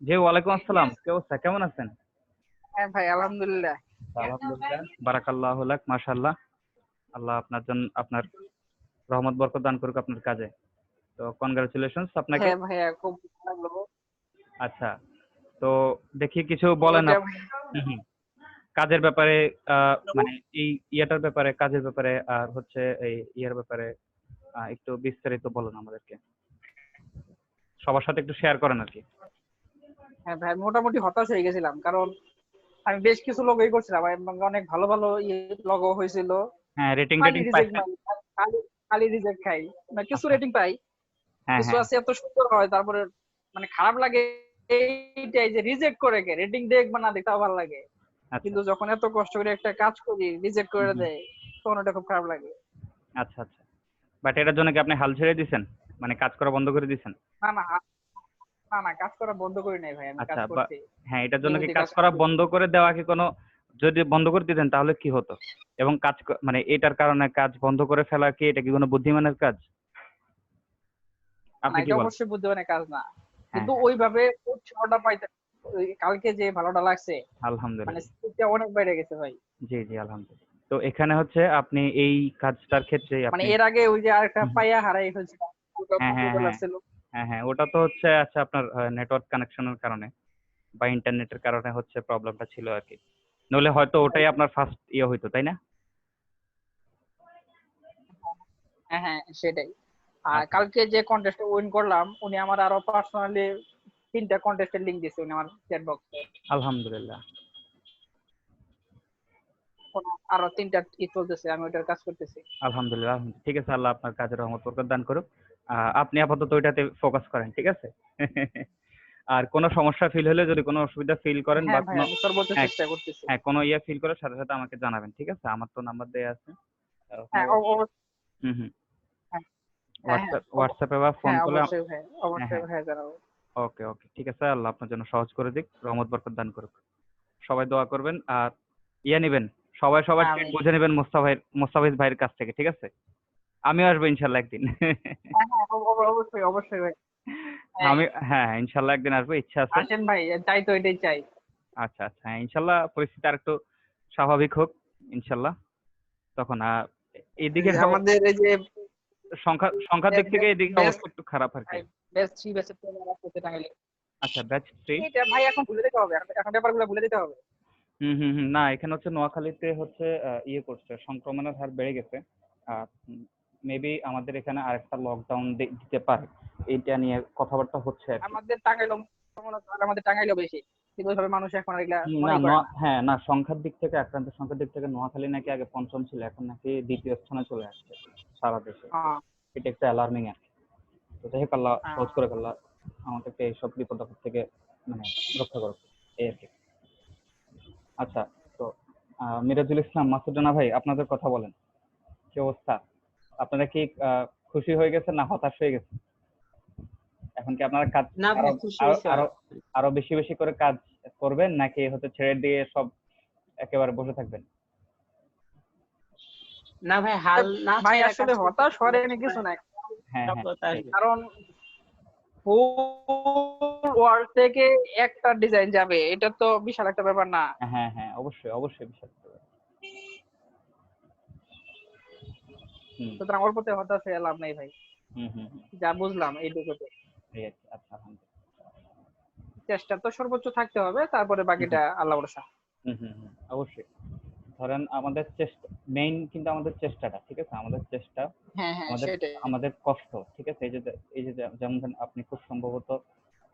জি, ওয়ালাইকুম আসসালাম। কি অবস্থা? কেমন আছেন? হ্যাঁ ভাই, আলহামদুলিল্লাহ। আলহামদুলিল্লাহ, বারাকাল্লাহু লাক, মাশাআল্লাহ। আল্লাহ আপনার রহমত বরকত দান করুক আপনার কাজে। তো কনগ্রাচুলেশনস আপনাকে। হ্যাঁ ভাইয়া, খুব ভালো লাগলো। আচ্ছা, তো দেখি কিছু বলেন এটা আপনি। হুম, হুম। কাজের ব্যাপারে, মানে এই ইয়াটার ব্যাপারে, কাজের ব্যাপারে আর হচ্ছে এই ইয়ার ব্যাপারে একটু বিস্তারিত বলুন আমাদেরকে। সবার সাথে একটু শেয়ার করেন আরকি। হ্যাঁ ভাই, মোটামুটি হতাশ হয়ে গেছিলাম, কারণ আমি বেশ কিছু লোগো করছিলাম এবং অনেক ভালো ভালো লোগো হয়েছিল। হ্যাঁ, রেটিং খালি টেটিং রিজেক্ট পাইছেন? মাই, খালি খালি রিজেক্ট খাই। না, কিছু আচ্ছা। রেটিং পাই, হ্যাঁ, কিছু হ্যাঁ। আছে এত সুন্দর হয়, তারপরে মানে খারাপ লাগে এইটাই যে রিজেক্ট করে কে, রেটিং দেখ বা না দেখ তাও ভালো লাগে। আচ্ছা। কিন্তু যখন এত কষ্ট করে একটা কাজ করি রিজেক্ট হুম, করে হুম। দেয়, তখন ওটা খুব খারাপ লাগে। আচ্ছা, আচ্ছা। বাট এটার জন্য কি আপনি হাল ছেড়ে দিছেন? মানে কাজ করা বন্ধ করে দিছেন? না না, না না, কাজ করা বন্ধ করি নাই ভাই, আমি আচ্ছা, কাজ বা করছি। হ্যাঁ, এটার জন্য কি নিয়মিত কাজ কাজ করা করছি। বন্ধ করে দেওয়া কি কোনো, যদি বন্ধ করে দিতেন তাহলে কি হতো? এবং মানে এটার কারণে কাজ বন্ধ করে ফেলা কি, এটা কি কোনো বুদ্ধিমানের কাজ? না, আপনি কি এটা বলেন? অবশ্যই বুদ্ধিমানের কাজ না, হ্যাঁ, কিন্তু হ্যাঁ। ওইভাবে উৎসাহটা পাইতে, ওই কালকে যে ভালোটা লাগছে, মানে আলহামদুলিল্লাহ। স্পিডটা অনেক বেড়ে গেছে ভাই। জি, জি, আলহামদুলিল্লাহ। তো এখানে হচ্ছে আপনি এই কাজটার ক্ষেত্রে মানে আপনি এর আগে ওই যে আরেকটা হুম, হুম। পাইয়া হারাই ফেলছিলাম, ওটা হ্যাঁ, বন্ধ হ্যাঁ, করে হ্যাঁ। লাগছিল। হ্যাঁ, হ্যাঁ। ওটা তো হচ্ছে আচ্ছা আপনার নেটওয়ার্ক কানেকশনের কারণে বা ইন্টারনেটের কারণে হচ্ছে প্রবলেমটা ছিল আরকি। নইলে হয়তো ওটাই আপনার ফার্স্ট ইয়ে হইতো, তাই না? হ্যাঁ হ্যাঁ, সেটাই। আর আচ্ছা। কালকে যে কন্টেস্টে উইন করলাম, উনি আমার আরো পার্সোনালি 3টা কন্টেস্টের লিংক দিছে উনি আমার চ্যাট বক্সে। আলহামদুলিল্লাহ। আরো 3টা চলতেছে, আমি ওইটার কাজ করতেছি। আলহামদুলিল্লাহ, আলহামদুলিল্লাহ। ঠিক আছে, আল্লাহ আপনার কাজের রহমত বরকত দান করুক। আপনি আপাতত ওইটাতে ফোকাস করেন, ঠিক আছে? আর কোনো সমস্যা ফিল হলে, যদি কোনো অসুবিধা ফিল করেন বা হ্যাঁ ভাই, কোনো আমি সর্বোচ্চ হ্যাঁ, চেষ্টা করতেছি। হ্যাঁ, কোনো ইয়ে ফিল করার সাথে, সাথে আমাকে জানাবেন, ঠিক আছে? আমার তো নাম্বার দেয়া আছে। ওখানে হ্যাঁ হুম, হুম। হ্যাঁ হ্যাঁ হ্যাঁ হোয়াটসঅ্যাপে বা ফোন হ্যাঁ, করলে অবশ্যই ভাই, হ্যাঁ, অবশ্যই হ্যাঁ। ভাই, জানাবো। ওকে, ওকে। ঠিক আছে। আল্লাহ আপনার জন্য সহজ করে দিক। রহমত বরকত দান করুক। সবাই দোয়া করবেন। আর ইয়ে নিবেন। সবাই সবার ট্রিট আমি বুঝে নিবেন মোস্তাফিজ ভাইয়ের কাছ থেকে, ঠিক আছে? আমিও আসবো ইনশাল্লাহ একদিন। হ্যাঁ হ্যাঁ, অবশ্যই অবশ্যই ভাই। আমি হ্যাঁ, ইনশাল্লাহ একদিন আসবো, ইচ্ছা আছে। আসেন ভাই, চাই তো এটাই চাই। আচ্ছা, আচ্ছা। হ্যাঁ, ইনশাল্লাহ পরিস্থিতি আরেকটু স্বাভাবিক হোক ইনশাল্লাহ। তখন এদিকের আমাদের এই যে সংখ্যার দিক থেকে এদিকে বেস্ট, অবস্থা একটু খারাপ আরকি। বেস্ট থ্রি বেস্ট করতে টাঙ্গাইলে, আচ্ছা, ব্যাচ 3। এটা ভাই এখন ভুলে দিতে হবে, এখন ব্যাপারগুলো ভুলে দিতে হবে। হুম, হুম, হুম। না, এখানে হচ্ছে নোয়াখালীতে হচ্ছে ইয়ে করছে, সংক্রমণের হার বেড়ে গেছে। মেবি আমাদের এখানে আরেকটা লকডাউন দিতে পারে। এইটা নিয়ে কথাবার্তা হচ্ছে আরকি। আমাদের টাঙ্গাইল, আমাদের টাঙ্গাইলেও বেশি, কিন্তু ওইভাবে মানুষ এখন আর এগুলা না, মনেই করে না। হ্যাঁ, না, সংখ্যার দিক থেকে, আক্রান্তের সংখ্যার দিক থেকে নোয়াখালী নাকি আগে পঞ্চম ছিল, এখন নাকি দ্বিতীয় স্থানে চলে আসছে সারা দেশে। হ্যাঁ এটা একটা অ্যালার্মিং আরকি। তো যাই হোক, আল্লাহ হ্যাঁ। সহজ করে আল্লাহ আমাদেরকে এইসব বিপদ আপদ থেকে মানে রক্ষা করুক, এই আরকি। আচ্ছা, তো মিরাজুল ইসলাম, মাসুদ রানা ভাই, আপনাদের কথা বলেন। কি অবস্থা? আপনারা কি খুশি হয়ে গেছেন না হতাশ হয়ে গেছেন? এখন কি আপনারা কাজ না আরো ভাই, খুশি আরো হয়েছে। আরো আরো বেশি বেশি করে কাজ করবেন, নাকি হচ্ছে ছেড়ে দিয়ে সব একেবারে বসে থাকবেন? না ভাই, হাল না ভাই ছেড়ে কাজ আসলে করতে হতাশ থাকলে হওয়ার এনে কিছু একসময় নাই, হ্যাঁ, হ্যাঁ, সফলতা এটাই। আসবে। কারণ ফুল ওয়ার্ল্ড থেকে একটা ডিজাইন যাবে, এটা তো বিশাল একটা ব্যাপার না। হ্যাঁ, হ্যাঁ, অবশ্যই, অবশ্যই বিশ্বাস করবেন। হুম, সুতরাং অল্পতে হতাশ হয়ে লাভ নেই ভাই, হুম, হুম, হুম। যা বুঝলাম এইটুকুতে। এই আর কি। আচ্ছা, আলহামদুলিল্লাহ। চেষ্টা তো সর্বোচ্চ থাকতে হবে, তারপরে হুম, হুম, বাকিটা আল্লাহ ভরসা। হুম, হুম, হুম, অবশ্যই। ধরেন আমাদের চেষ্টা মেইন, কিন্তু আমাদের চেষ্টাটা, ঠিক আছে? আমাদের চেষ্টা, হ্যাঁ হ্যাঁ, আমাদের সেটাই। আমাদের কষ্ট, ঠিক আছে? এই যে যেমন ধরেন আপনি খুব সম্ভবত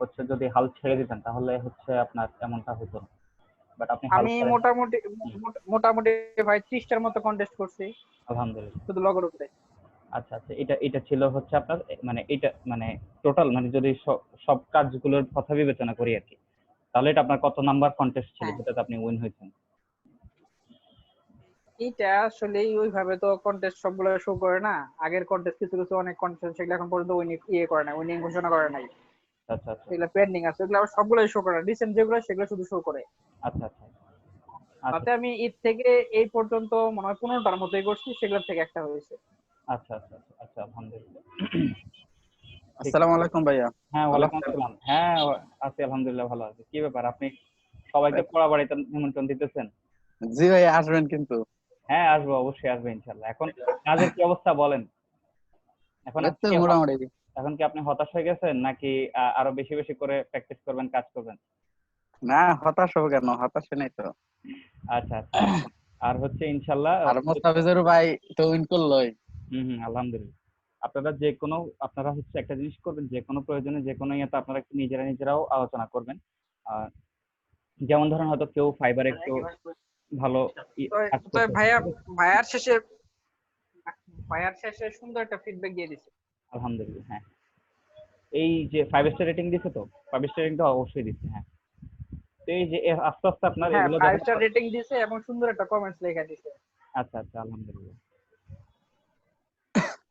হচ্ছে যদি হাল ছেড়ে দিতেন তাহলে হচ্ছে আপনার এমনটা হতো না। বাট আপনি হাল আমি ছাড়েন নাই। মোটামুটি হুম, মোটামুটি ভাই 30টার মতো কন্টেস্ট করছি, আলহামদুলিল্লাহ। শুধু লগের উপরে। আচ্ছা, আচ্ছা। এটা এটা ছিল হচ্ছে আপনার মানে এটা মানে টোটাল, মানে যদি সব কাজগুলোর কথা বিবেচনা করি আরকি। তাহলে এটা আপনার কত নাম্বার কনটেস্ট ছিল হ্যাঁ, যেটাতে আপনি উইন হয়েছেন? এইটা আসলে ওইভাবে তো কন্টেস্ট সবগুলো শো করে না। আগের কন্টেস্ট কিছু কিছু অনেক কন্টেস্ট, সেগুলো এখন পর্যন্ত উইনিং করে নাই, উইনিং ঘোষণা করে নাই। আচ্ছা, আচ্ছা। সেগুলো পেন্ডিং আছে, ওগুলো আবার সবগুলোই শো করে, রিসেন্ট যেগুলো সেগুলো শুধু শো করে। আচ্ছা, আচ্ছা। আচ্ছা, তাতে আমি ঈদ থেকে এই পর্যন্ত মনে হয় 15টার মতোই করছি, সেগুলোর থেকে একটা হয়েছে। আচ্ছা, আচ্ছা, আচ্ছা, আচ্ছা, আলহামদুলিল্লাহ। ঠিক আসসালামু আলাইকুম ভাইয়া। হ্যাঁ, ভালো ওয়ালাইকুম আছেন? আসসালাম। হ্যাঁ, আছি আলহামদুলিল্লাহ ভালো আছি। কি ব্যাপার আপনি সবাইকে পোড়া বাড়িতে নিমন্ত্রণ দিতেছেন? জি ভাই, আসবেন কিন্তু। হ্যাঁ, আসবো, অবশ্যই আসবো ইনশাল্লাহ। এখন কাজের কি অবস্থা বলেন? এখন এই আপনি তো কি মোটামুটি। এখন কি আপনি হতাশ হয়ে গেছেন নাকি আরো বেশি বেশি করে প্র্যাকটিস করবেন, কাজ করবেন? না, হতাশ হবো কেন? হতাশ নেই তো। আচ্ছা আচ্ছা। আর হচ্ছে ইনশাল্লাহ আর মোস্তাফিজুর ভাই তো উইন করলোই। আলহামদুলিল্লাহ। আপনারা যে কোনো আপনারা হচ্ছে একটা জিনিস করবেন, যে কোনো প্রয়োজনে যে কোনো ইয়েতে আপনারা একটু নিজেরাও আলোচনা করবেন। আহ, যেমন ধরেন হয়তো কেউ ফাইবার একটু ভালো তো কাজ তো করতেছে, ভাইয়া, ঠিক আছে? ভাইয়ার শেষে ভাইয়ার শেষে সুন্দর একটা ফিডব্যাক দিয়ে দিছে। আলহামদুলিল্লাহ। হ্যাঁ, এই যে 5 স্টার রেটিং দিছে তো, 5 স্টার রেটিং তো অবশ্যই দিচ্ছে। হ্যাঁ, তো এই যে আস্তে আস্তে আপনার হ্যাঁ, এগুলো 5 যখন স্টার রেটিং দিছে এবং সুন্দর একটা কমেন্টস লেখা দিছে। আচ্ছা আচ্ছা, আলহামদুলিল্লাহ।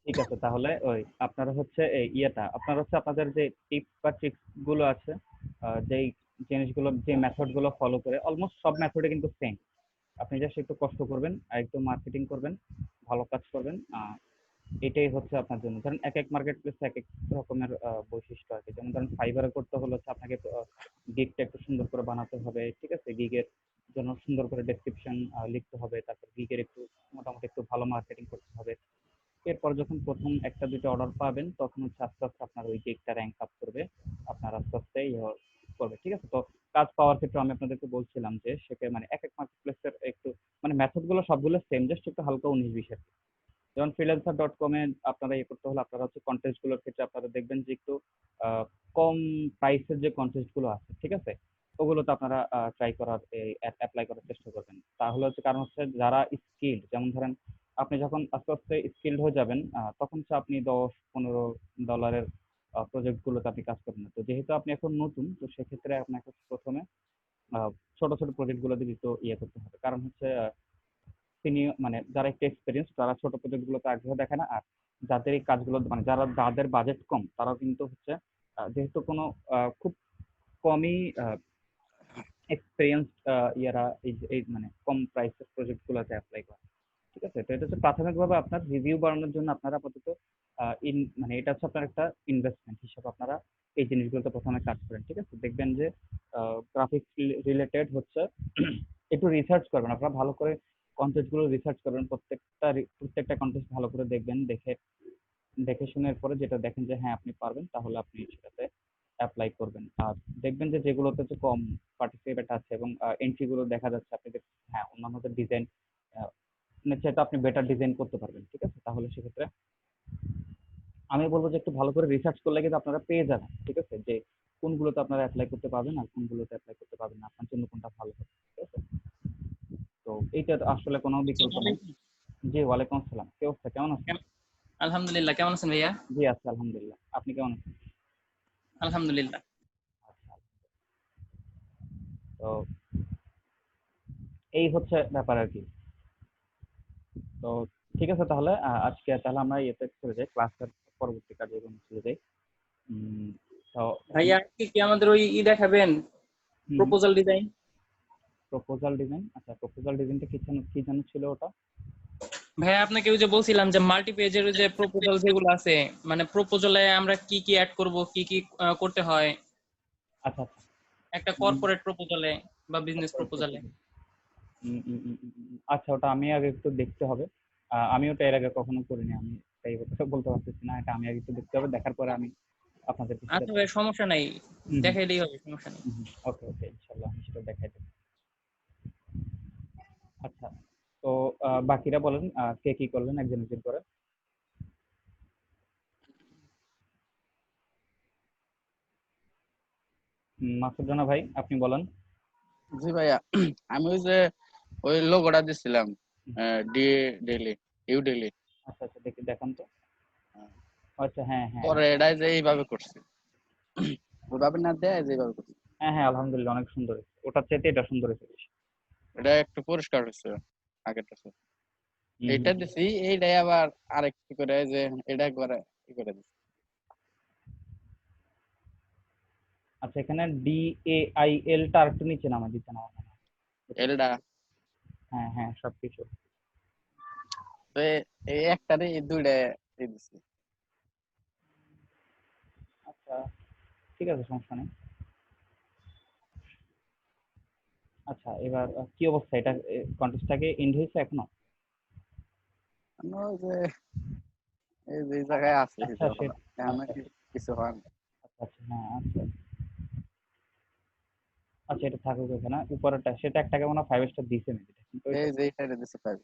ঠিক আছে, তাহলে ওই আপনারা হচ্ছে এই ইয়েটা আপনারা হচ্ছে আপনাদের যে টিপস বা ট্রিক্স গুলো আছে, যেই জিনিসগুলো যে মেথড গুলো ফলো করে অলমোস্ট সব মেথডে কিন্তু সেম। আপনি জাস্ট একটু কষ্ট করবেন আর একটু মার্কেটিং করবেন, ভালো কাজ করবেন। এটাই হচ্ছে আপনার জন্য। ধরেন এক এক মার্কেট প্লেসে এক এক রকমের বৈশিষ্ট্য আছে। যেমন ধরেন ফাইবারে করতে হলে হচ্ছে আপনাকে গিগটা একটু সুন্দর করে বানাতে হবে, ঠিক আছে? গিগের জন্য সুন্দর করে ডেসক্রিপশন লিখতে হবে, তারপর গিগের একটু মোটামুটি একটু ভালো মার্কেটিং করতে হবে। এরপর যখন প্রথম একটা দুটো অর্ডার পাবেন তখন হচ্ছে আস্তে আস্তে আপনার ওই গিগটা র্যাঙ্ক আপ করবে, আপনার আস্তে আস্তে করবে, ঠিক আছে? তো কাজ পাওয়ার ক্ষেত্রে আমি আপনাদেরকে বলছিলাম যে সেটা মানে এক এক মার্কেট প্লেসের একটু মানে মেথড গুলো সবগুলো সেম, জাস্ট একটু হালকা 19-20 যেমন freelancer.com এ আপনারা ইয়ে করতে হলে আপনারা হচ্ছে কন্টেস্ট গুলোর ক্ষেত্রে আপনারা দেখবেন যে একটু কম প্রাইসের যে কন্টেস্ট গুলো আছে, ঠিক আছে? ওগুলোতে আপনারা ট্রাই করার অ্যাপ্লাই করার চেষ্টা করবেন। তাহলে হচ্ছে কারণ হচ্ছে যারা স্কিল্ড, যেমন ধরেন আপনি যখন আস্তে আস্তে স্কিল্ড হয়ে যাবেন তখন হচ্ছে আপনি $10-15 প্রজেক্ট গুলোতে আপনি কাজ করবেন না। তো যেহেতু আপনি এখন নতুন, তো সেক্ষেত্রে আপনাকে প্রথমে ছোট ছোট প্রজেক্ট গুলোতে একটু ইয়ে করতে হবে। কারণ হচ্ছে সিনিয়র মানে যারা একটু এক্সপিরিয়েন্স তারা ছোট প্রজেক্ট গুলোতে আগ্রহ দেখায় না। আর যাদের এই কাজগুলো মানে যাদের বাজেট কম তারাও কিন্তু হচ্ছে যেহেতু কোনো খুব কমই এক্সপিরিয়েন্স ইয়ারা এই মানে কম প্রাইসের প্রজেক্ট গুলোতে অ্যাপ্লাই করে, ঠিক আছে? তো এটা হচ্ছে প্রাথমিকভাবে আপনার রিভিউ বাড়ানোর জন্য আপনারা আপাতত মানে এটা হচ্ছে আপনার একটা ইনভেস্টমেন্ট হিসাবে আপনারা এই জিনিসগুলোতে প্রথমে কাজ করেন, ঠিক আছে? দেখবেন যে গ্রাফিক্স রিলেটেড হচ্ছে একটু রিসার্চ করবেন আপনারা ভালো করে, কন্টেন্ট গুলো রিসার্চ করবেন, প্রত্যেকটা কন্টেন্ট ভালো করে দেখবেন, দেখে দেখে শুনে পরে যেটা দেখেন যে হ্যাঁ আপনি পারবেন, তাহলে আপনি সেটাতে অ্যাপ্লাই করবেন। আর দেখবেন যে যেগুলোতে হচ্ছে কম পার্টিসিপেট আছে এবং এন্ট্রি গুলো দেখা যাচ্ছে আপনি হ্যাঁ অন্যান্যদের ডিজাইন সেটা আপনি বেটার ডিজাইন করতে পারবেন, ঠিক আছে? তাহলে সেক্ষেত্রে আমি বলবো যে একটু ভালো করে রিসার্চ করলে কিন্তু আপনারা পেয়ে যাবেন, ঠিক আছে? যে কোনগুলোতে আপনারা অ্যাপ্লাই করতে পারবেন আর কোনগুলোতে অ্যাপ্লাই করতে পারবেন না, আপনার জন্য কোনটা ভালো হবে, ঠিক আছে? তো এইটা তো আসলে কোনো বিকল্প আসসালামু নাই। আলাইকুম। জি, ওয়ালাইকুম আসসালাম। কি অবস্থা, কেমন আছেন? আলহামদুলিল্লাহ, কেমন আছেন ভাইয়া? জি, আছি আলহামদুলিল্লাহ। আপনি কেমন আছেন? আলহামদুলিল্লাহ। আচ্ছা, তো এই হচ্ছে ব্যাপার আর কি। তো ঠিক আছে, তাহলে আজকে তাহলে আমরা ইয়েতে চলে যাই, ক্লাসের পরবর্তী কার্যক্রমে চলে যাই। উম, তো ভাইয়া আজকে কি আমাদের ওই দেখাবেন, প্রপোজাল ডিজাইন? প্রপোজাল ডিজাইন, আচ্ছা প্রপোজাল ডিজাইনটা কি যেন ছিল ওটা? ভাইয়া আপনাকে ওই যে বলছিলাম যে মাল্টি পেজের যে প্রপোজাল যেগুলো আছে, মানে প্রপোজালে আমরা কি কি অ্যাড করব, কি কি করতে হয় আচ্ছা আচ্ছা। একটা কর্পোরেট প্রপোজালে বা বিজনেস corporate প্রপোজালে। proposal। আচ্ছা, ওটা আমি আগে একটু দেখতে হবে। আমি ওটা এর আগে কখনো করিনি, আমি তাই কথা বলতে পারতেছি না। এটা আমি আগে একটু দেখতে হবে, দেখার পরে আমি আপনাদেরকে সেটা আচ্ছা ভাই, সমস্যা নাই, হুম দেখাইলেই হবে, সমস্যা নেই। ওকে ওকে, ইনশাল্লাহ আমি সেটা দেখাই দেবো। আচ্ছা, তো বাকিরা বলেন কে কি করলেন একজন একজন করে। মাসুদ রানা ভাই আপনি বলেন। জি ভাইয়া, আমি ওই যে ওই লোগোটা দিছিলাম, ডি ডেইলি, ইউ ডেইলি। আচ্ছা আচ্ছা, দেখি দেখান তো। আচ্ছা, হ্যাঁ হ্যাঁ পরে এটাই যে এইভাবে করছি, ওইভাবে না দেয় যে এইভাবে করছি। হ্যাঁ হ্যাঁ, আলহামদুলিল্লাহ অনেক সুন্দর হয়েছে, ওটার চাইতে এটা সুন্দর হয়েছে বেশি। এটা একটু পরিষ্কার হয়েছে আগেরটা চেয়ে। হুম এইটা হুম হুম। দিছি, এইটাই আবার আরেকটু করে যে এটা করে ই করে দিছি। আচ্ছা, এখানে DAIL টা আরেকটু নিচে নামা দিতে না আমার মনে হয়। এলডা হ্যাঁ হ্যাঁ, সবকিছু। তো এই একটারে এই দুইটা দিছি। ঠিক আছে, সমস্যা নেই। আচ্ছা, এবার কি অবস্থা, এটা কন্টেস্টটাকে এন্ড হয়েছে এখনো? আমি ওই যে এই যে জায়গায় আছে আচ্ছা সে এখন আচ্ছা কিছু হয় না। আচ্ছা আচ্ছা, হ্যাঁ আচ্ছা আচ্ছা, এটা থাকুক এখানে, উপরেরটা সেটা একটাকে মনে হয় 5 স্টার দিছে মেবি, কিন্তু এই ওইটা যে এইখানে দিছে 5।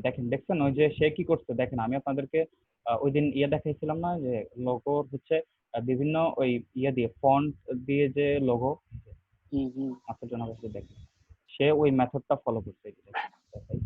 দেখেন, দেখছেন ওই যে সে কি করছে দেখেন, আমি আপনাদেরকে ওই দিন ইয়ে দেখাইছিলাম না যে লোগোর হচ্ছে বিভিন্ন ওই ইয়ে দিয়ে ফন্ট দিয়ে যে লোগো হুম হুম। মাসুদ রানা ভাই দেখেন, সে ওই মেথডটা ফলো করছে, এই যে দেখেন, দেখাই।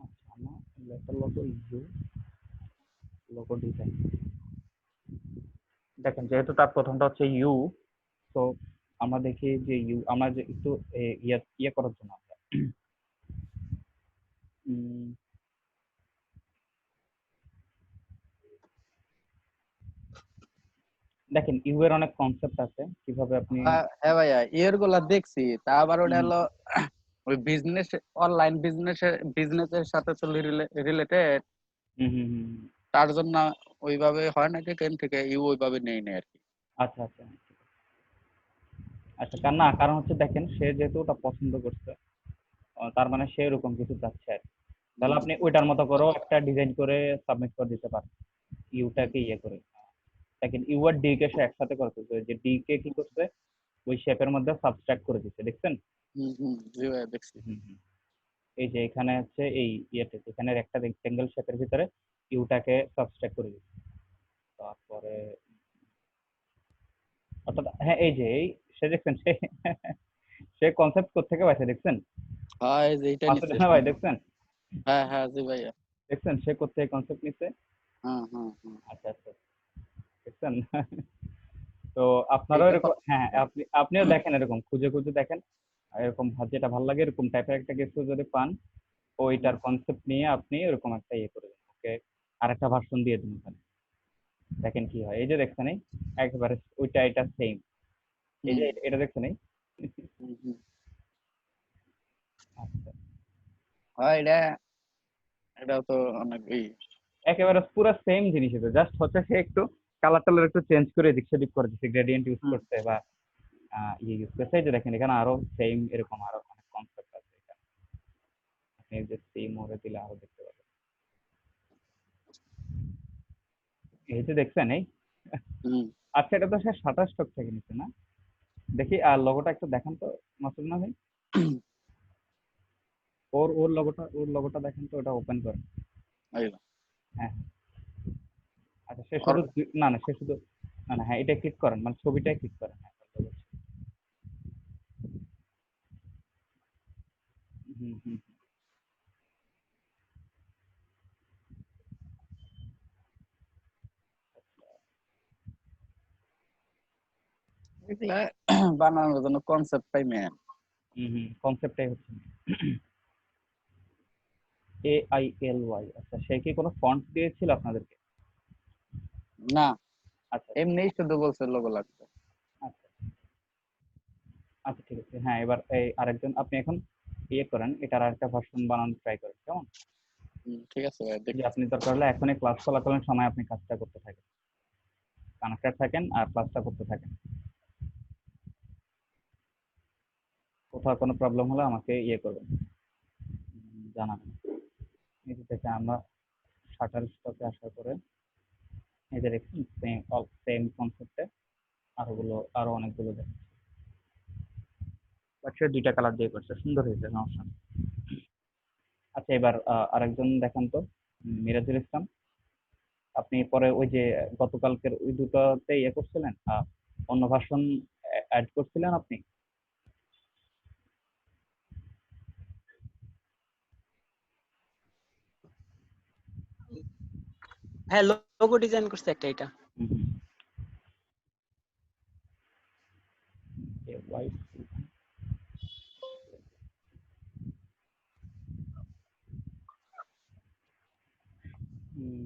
আচ্ছা, আমার letter logo U logo design, দেখেন যেহেতু তার প্রথমটা হচ্ছে ইউ, তো আমরা দেখি যে ইউ, আমরা যে একটু ইয়ে ইয়ে করার জন্য আমরা, উম, দেখেন ইউ এর অনেক কনসেপ্ট আছে কিভাবে আপনি হ্যাঁ ভাইয়া এর গুলা দেখছি, তা আবার ওটা হুম, হলো ওই বিজনেস, অনলাইন বিজনেসের সাথে তো রিলেটেড, হুম, হুম, হুম, হুম। তার জন্য ওইভাবে হয় নাকি কেন থেকে ইউ ওইভাবে নেই না আর কি। আচ্ছা আচ্ছা আচ্ছা, কারণ না, কারণ হচ্ছে দেখেন সে যেহেতু ওটা পছন্দ করছে, তার মানে সে এরকম কিছু চাচ্ছে আর কি। তাহলে হুম আপনি ওইটার মতো করেও একটা ডিজাইন করে সাবমিট করে দিতে পারেন, হুম ইউটাকে ইয়ে করে। দেখেন ইউ আর ডি কে সে একসাথে করে ফেলছে, যে ডি কে কি করছে ওই শেপের মধ্যে সাবস্ট্রাক্ট করে দিচ্ছে, দেখছেন? হুম হুম, জি ভাইয়া দেখছি। হুম, হুম। এই যে এখানে হচ্ছে এই ইয়েতে, এখানে একটা রেক্টেঙ্গেল শেপের ভিতরে ইউটাকে সাবস্ট্রাক্ট করে দিচ্ছে। তারপরে অর্থাৎ হ্যাঁ, এই যে এই সে দেখছেন সে সে কনসেপ্ট কোত্থেকে পাইছে দেখছেন? হ্যাঁ এই যে এইটা মাসুদ নিচ্ছে রানা ভাই সুন্দর। দেখছেন, হ্যাঁ হ্যাঁ জি ভাইয়া। দেখছেন সে কোত্থেকে কনসেপ্ট নিচ্ছে? হ্যাঁ হ্যাঁ হ্যাঁ। আচ্ছা আচ্ছা, দেখছেন? তো আপনারও এইটা এরকম, হ্যাঁ আপনিও দেখেন, এরকম খুঁজে খুঁজে দেখেন, আর এরকম যেটা ভালো লাগে এরকম টাইপের একটা কিছু যদি পান, ওইটার কনসেপ্ট নিয়ে আপনি এরকম একটা ইয়ে করে দিন, ওকে আরেকটা ভার্সন দিয়ে দিন ওখানে, দেখেন কি হয়। এই যে দেখছেন এই একেবারে ওইটা এটা সেম, এই যে হুম এটা দেখছেন এই হুম হুম। আচ্ছা, হ্যাঁ এটা এটাও তো অনেক একেবারে পুরো সেম জিনিস, এটা জাস্ট হচ্ছে সে একটু কালার টালার একটু চেঞ্জ করে এদিক সেদিক করে দিচ্ছে, গ্রেডিয়েন্ট ইউজ হুম করছে বা ইয়ে ইউজ করছে। এই যে দেখেন এখানে আরো সেম এরকম আরো অনেক কনসেপ্ট আছে এখানে, আপনি যে সেম মোড়ে দিলে আরো দেখতে পাবেন। এই যে দেখছেন এই হুম। আচ্ছা, এটা তো সে শাটার স্টক থেকে নিচ্ছে না? দেখি আর লোগোটা একটু দেখান তো মাসুদ না ভাই, ওর লোগোটা দেখেন তো, ওটা ওপেন করেন। এই হ্যাঁ, আচ্ছা সে ওর শুধু না না সে শুধু না না, হ্যাঁ এটা ক্লিক করেন, মানে ছবিটাই ক্লিক করেন, হ্যাঁ হুম হুম। এগুলা বানানোর জন্য কনসেপ্টটাই মেন। হুম হুম, কনসেপ্টটাই হচ্ছে AILY। আচ্ছা, সে কি কোনো ফন্ট দিয়েছিল আপনাদেরকে? না আচ্ছা এমনি শুধু বলছে লোগো লাগবে। আচ্ছা আচ্ছা, ঠিক আছে, হ্যাঁ এবার এই আরেকজন আপনি এখন ইয়ে করেন, এটার আরেকটা ভার্সন বানানোর ট্রাই করেন, কেমন? ঠিক আছে ভাই যে দেখতেছি। আপনি দরকার হলে এখনই ক্লাস চলাকালীন সময় আপনি কাজটা করতে থাকেন, কানেক্টেড থাকেন আর ক্লাসটা করতে থাকেন। কোথাও কোনো প্রবলেম হলে আমাকে ইয়ে করবেন, জানাবেন। এই যে দেখেন আমরা শাটার স্টকে আসার পরে এই যে দেখুন সেম কনসেপ্টে আরো অনেকগুলো দেখেন, বাট সে দুইটা কালার দিয়ে করছে, সুন্দর হয়েছে, সমস্যা নেই। আচ্ছা, এবার আরেকজন দেখান তো, মিরাজুল ইসলাম, আপনি পরে ওই যে গতকালকের ওই দুটোতে ইয়ে করছিলেন, অন্য ভার্সন অ্যাড করছিলেন আপনি? হ্যাঁ লোগো ডিজাইন করছে একটা এটা। হুম, হুম। হোয়াইট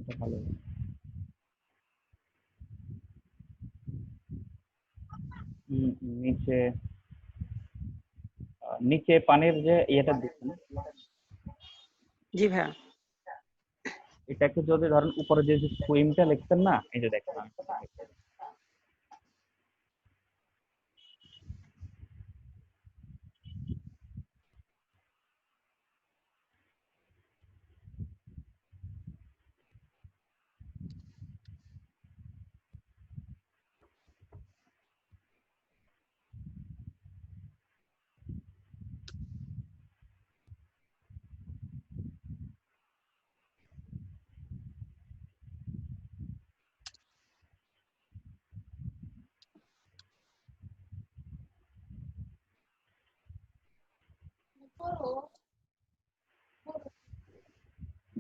এটা ভালো। নিচে নিচে পানির যে ইয়েটা দিচ্ছেন, জি ভাইয়া। এটাকে যদি ধরেন উপরে যে সুইমটা লিখছেন না, এই যে দেখেন আমি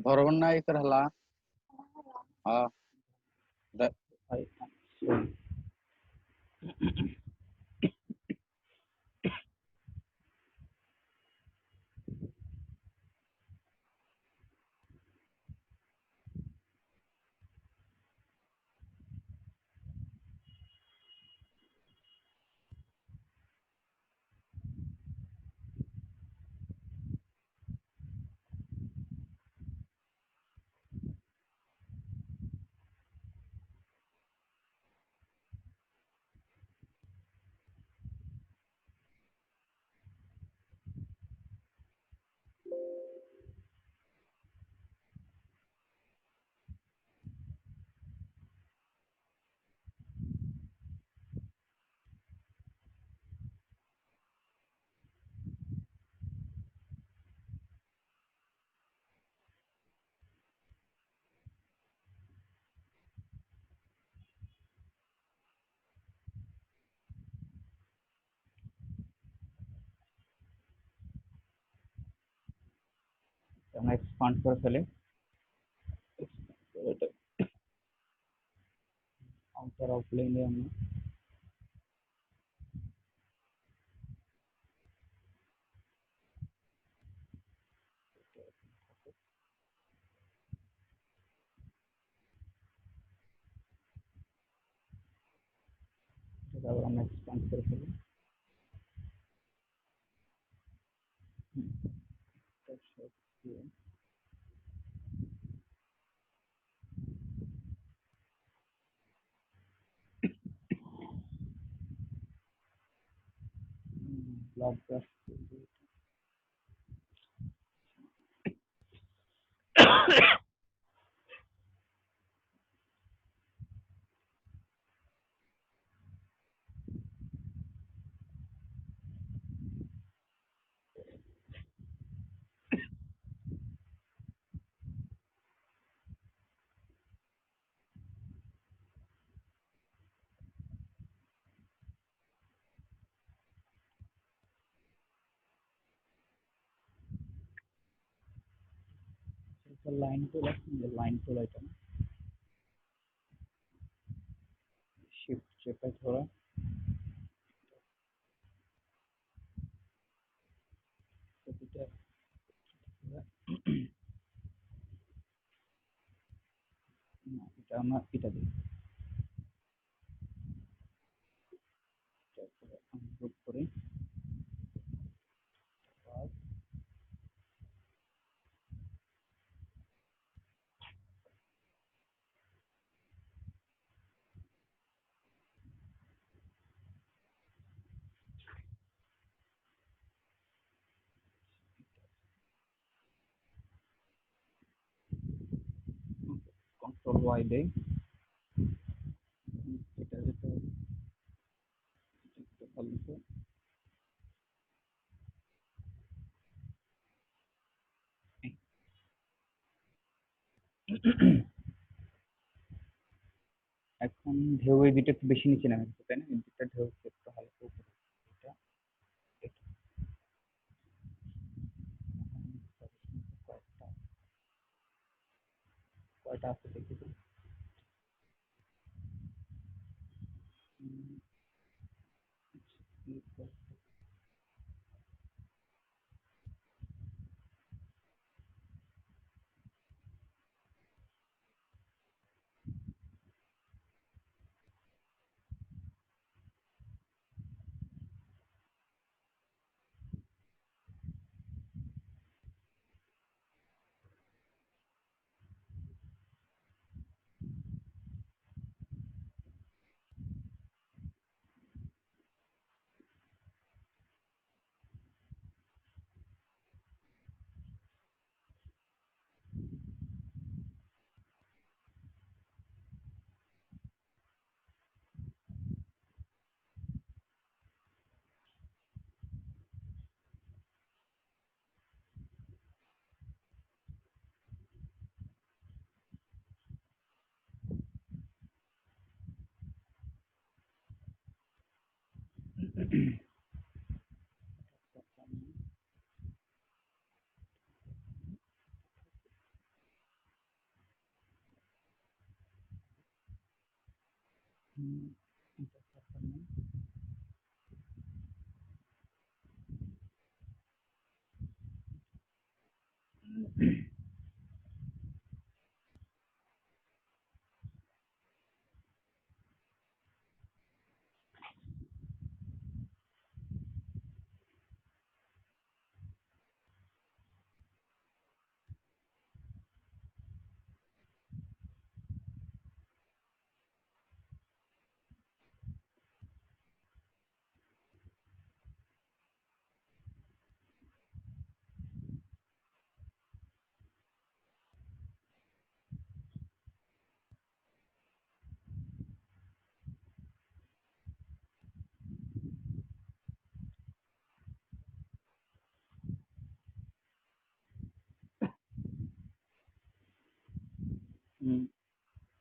बरोबर नाही तर ह्याला हा ভাই আমরা এক্সপান্ড করে ফেলি আউটার আউটলাইনে আমরা আবার আমরা এক্সপান্ড করে ফেলি। ব্লক ব্রাশ লাইন টুল আছে, লাইন টুল এটা শিফট চেপে ধরে প্রতিটা এটা আমরা এটা দিই, আনগ্রুপ করি কন্ট্রোল ওয়াই দেই। এটা যেটা ফালতু এখন ঢেউ এই দুটো একটু বেশি নিচে নামে গেছে, তাই না? এই দুটা ঢেউ একটু হালকা উপরে, এটা এটা কয়টা কয়টা আছে দেখি তো।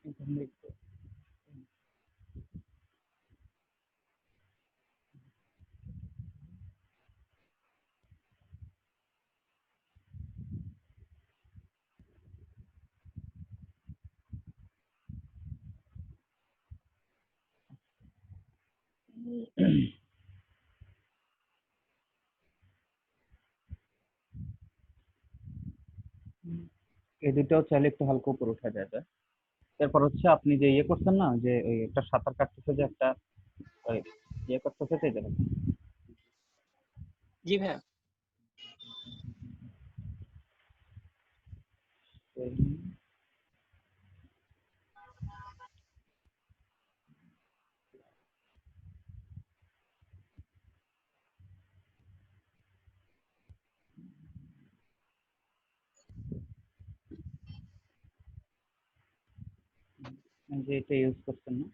এখানে একটু এই দুটাও চাইলে একটু হালকা উপরে উঠা যায় যায়। এরপর হচ্ছে আপনি যে ইয়ে করছেন না, যে ওই একটা সাঁতার কাটতেছে, যে একটা ওই ইয়ে করতেছে, সেই জায়গায় জি ভাইয়া। যে এটা ইউজ করছেন না,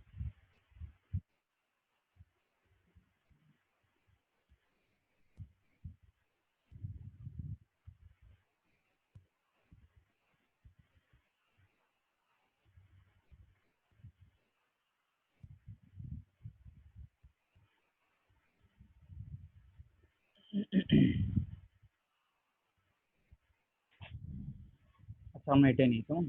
আচ্ছা আমরা এটাই নিই কেমন।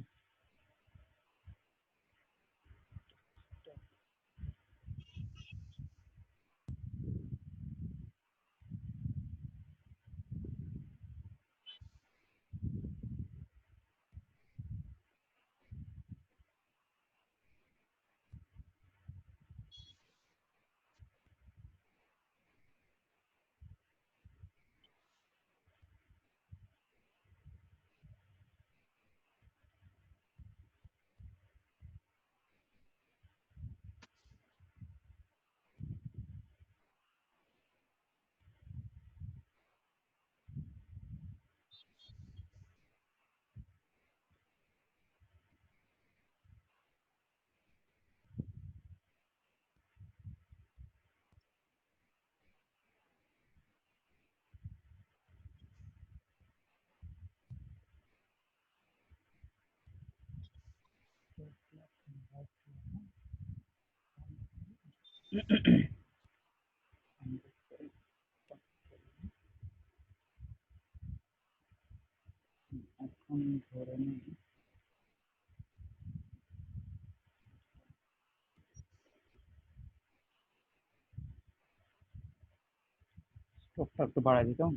এখন ধরে নিই স্টোভটা একটু বাড়াই দিই কেমন।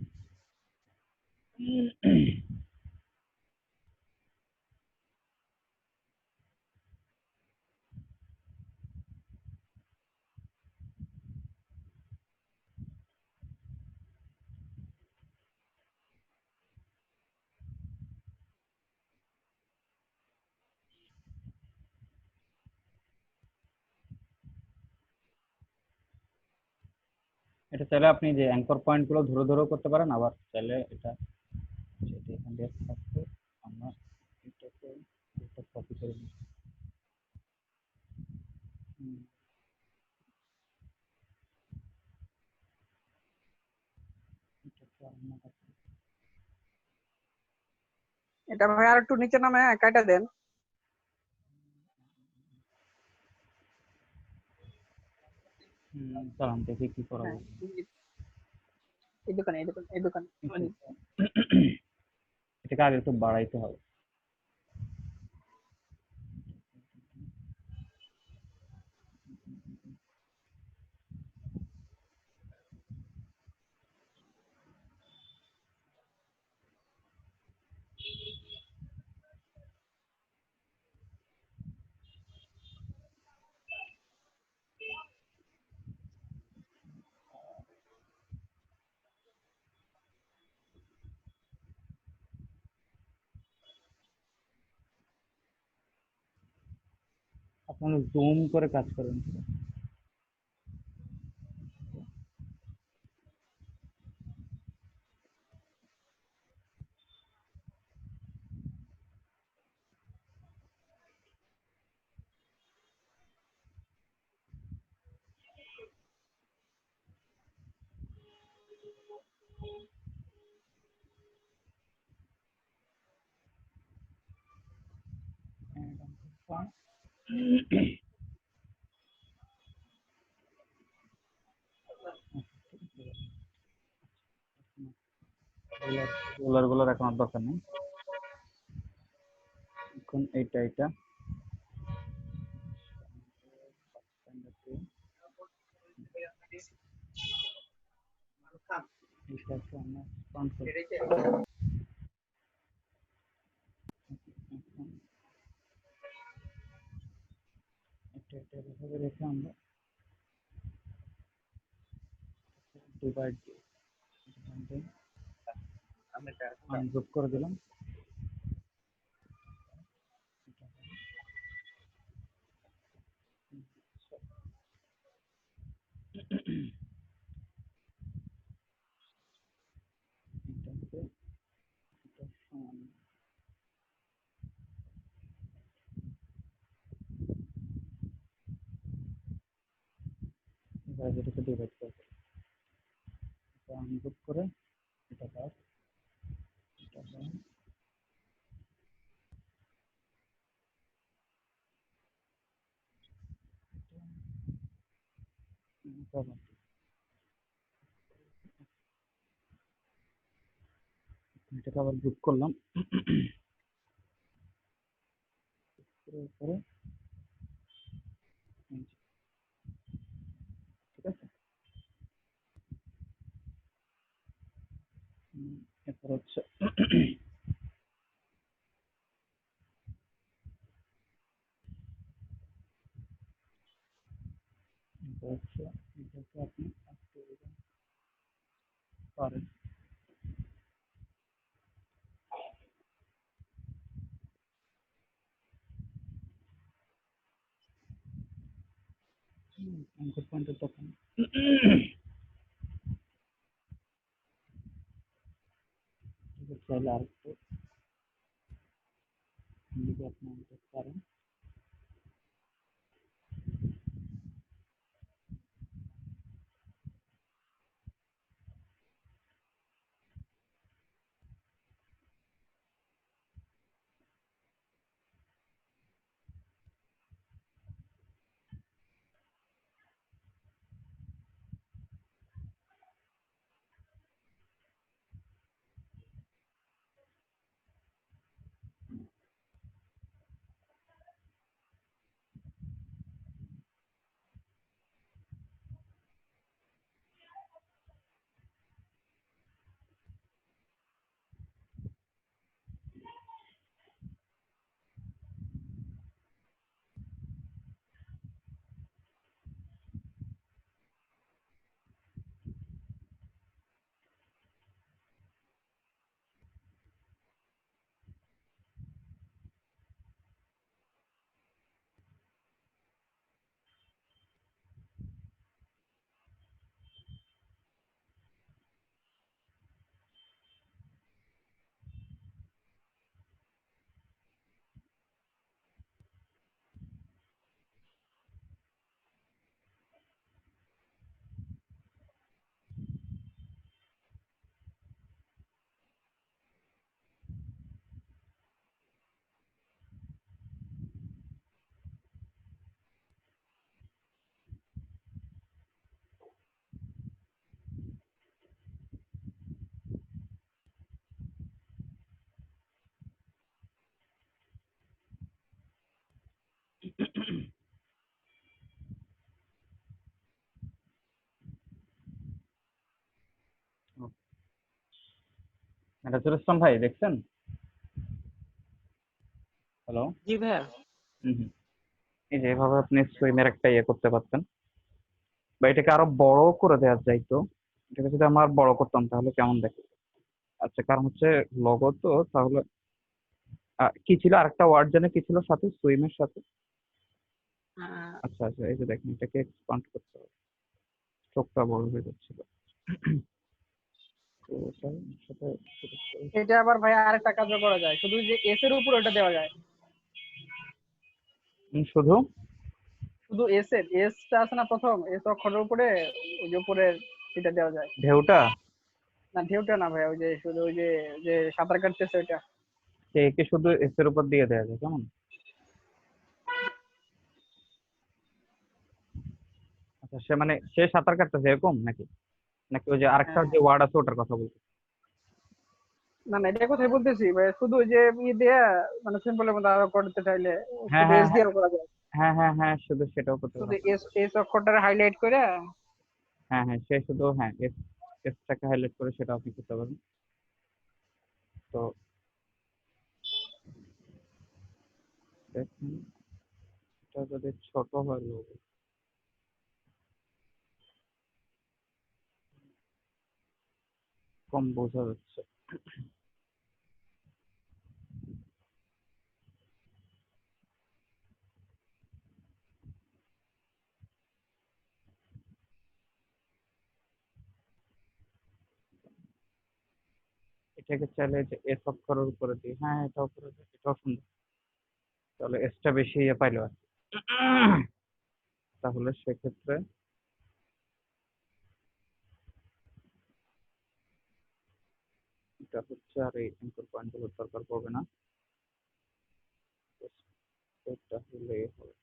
এটা চাইলে আপনি যে অ্যাঙ্কর পয়েন্ট গুলো ধরে ধরেও করতে পারেন, আবার চাইলে এটা যেটা এখান দিয়ে থাকবে, আমরা এটাকে এটা কপি করে নিই। হুম, এটাকে আমরা এটা ভাই আর একটু নিচে নামে কাটা দেন। চালান দেখি কি করা হ্যাঁ, যায়। এই দোকানে এই দোকানে এই দোকানে মানে এটাকে আগে একটু বাড়াইতে হবে। আপনারা জুম করে কাজ করেন। রোলার গুলোর এখন আর দরকার নেই। এখন এইটা এটা এটাকে আমরা front করব। এটা এভাবে রেখে আমরা ডিভাইড আনগ্রুপ করে দিলাম। এটাকে এটা সমান এবার এটাকে ডিভাইড করব। এটা আনগ্রুপ করে এটা বাদ এটা বাদ এটা বাদ। এটাকে আবার গ্রুপ করলাম উপরে নিচে। ঠিক আছে। এরপর হচ্ছে এটা হচ্ছে এটাকে আপনি একটু পারেন। অ্যাঙ্কর পয়েন্টের দরকার নেই। এটা চাইলে আরেকটু যদি আপনি আনতে পারেন। মেরাজুল ইসলাম ভাই দেখছেন? হ্যালো। জি ভাইয়া। হুম হুম। এই যে এভাবে আপনি সুইমের একটা ইয়ে করতে পারতেন, বা এটাকে আরো বড় করে দেওয়া যাইতো। এটাকে যদি আমরা বড় করতাম তাহলে কেমন দেখে? আচ্ছা, কারণ হচ্ছে লোগো তো, তাহলে কি ছিল আরেকটা ওয়ার্ড জানে কি ছিল সাথে, সুইমের সাথে? আহ, আচ্ছা আচ্ছা, এই যে দেখেন এটাকে এক্সপান্ড করতে হবে, চোখটা বড় হয়ে যাচ্ছিল। তো এটার সাথে এটা আবার ভাই আরেকটা কাজও করা যায়, শুধু যে এস এর উপর ওটা দেওয়া যায়। শুধু শুধু এস এর এসটা আছে না, প্রথম এস অক্ষরের উপরে ওই যে উপরে এটা দেওয়া যায়। ঢেউটা, না ঢেউটা না ভাই, ওই যে শুধু ওই যে যে সাঁতার কাটতেছে ওইটা। একে শুধু এস এর উপর দিয়ে দেওয়া যায় কেমন? আচ্ছা, সে মানে সে সাঁতার কাটতেছে এরকম নাকি? নাকি ওই যে আরেকটা হ্যাঁ, যে ওয়ার্ড আছে ওটার কথা বলছি? না না, এটা কোথায় বলতেছি ভাই, শুধু ওই যে দিয়ে মানে সিম্পলের মধ্যে আরো করতে চাইলে হ্যাঁ শুধু হ্যাঁ এস হ্যাঁ দিয়েও করা যায়। হ্যাঁ হ্যাঁ হ্যাঁ, শুধু সেটাও করতে শুধু পারো। এস এস অক্ষরটা হাইলাইট করে। হ্যাঁ হ্যাঁ, সে শুধু হ্যাঁ এস, এসটাকে হাইলাইট করে সেটা আপনি করতে পারেন। তো দেখুন, এটা যদি ছোট হয় logo, কম বোঝা যাচ্ছে। এটাকে চাইলে যে এস অক্ষরের উপরে দিই, হ্যাঁ এটাও করে দিই, এটাও সুন্দর। তাহলে এসটা বেশি ইয়ে পাইলো আর কি। তাহলে সেক্ষেত্রে এটা হচ্ছে আর এই অ্যাঙ্কর পয়েন্ট গুলোর দরকার পড়বে না, এটা হলেই হবে।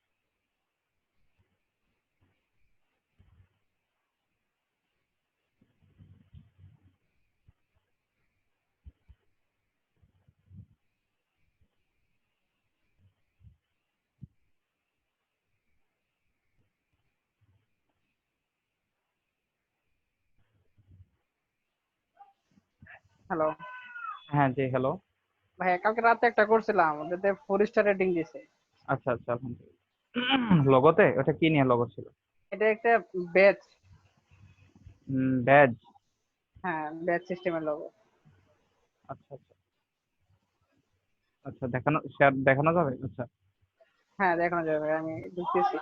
হ্যালো হ্যাঁ জি, হ্যালো। ভাই, কালকে রাতে একটা করছিলাম, ওটাতে 4 স্টার রেটিং দিছে। আচ্ছা আচ্ছা, আলহামদুলিল্লাহ। লগতে ওটা কি নিয়ে লগো ছিল? এটা একটা ব্যাচ। ব্যাজ। হ্যাঁ, ব্যাচ সিস্টেমের লোগো। আচ্ছা আচ্ছা আচ্ছা, দেখানো শেয়ার দেখানো যাবে? আচ্ছা। হ্যাঁ, দেখানো যাবে ভাই, আমি ঢুকতেছি।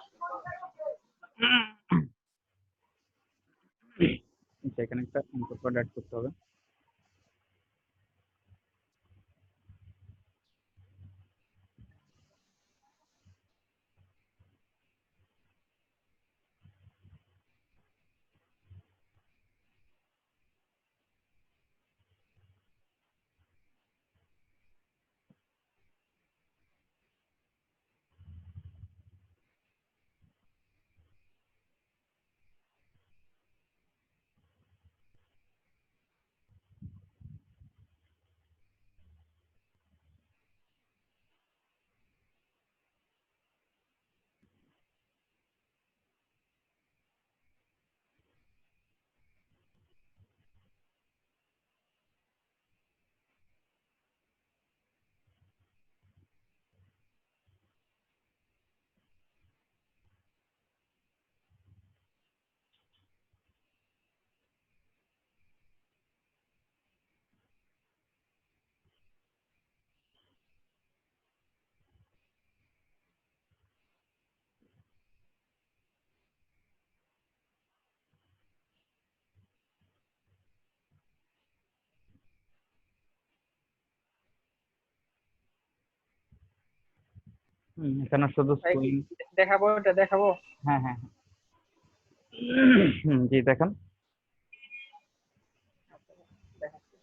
আচ্ছা, এখানে একটা অ্যাঙ্কর পয়েন্ট অ্যাড করতে হবে। এখানে শুধু ভাই কি সুইং। দেখাবো, এটা দেখাবো? হ্যাঁ হ্যাঁ হ্যাঁ। জি দেখান। দেখাচ্ছি।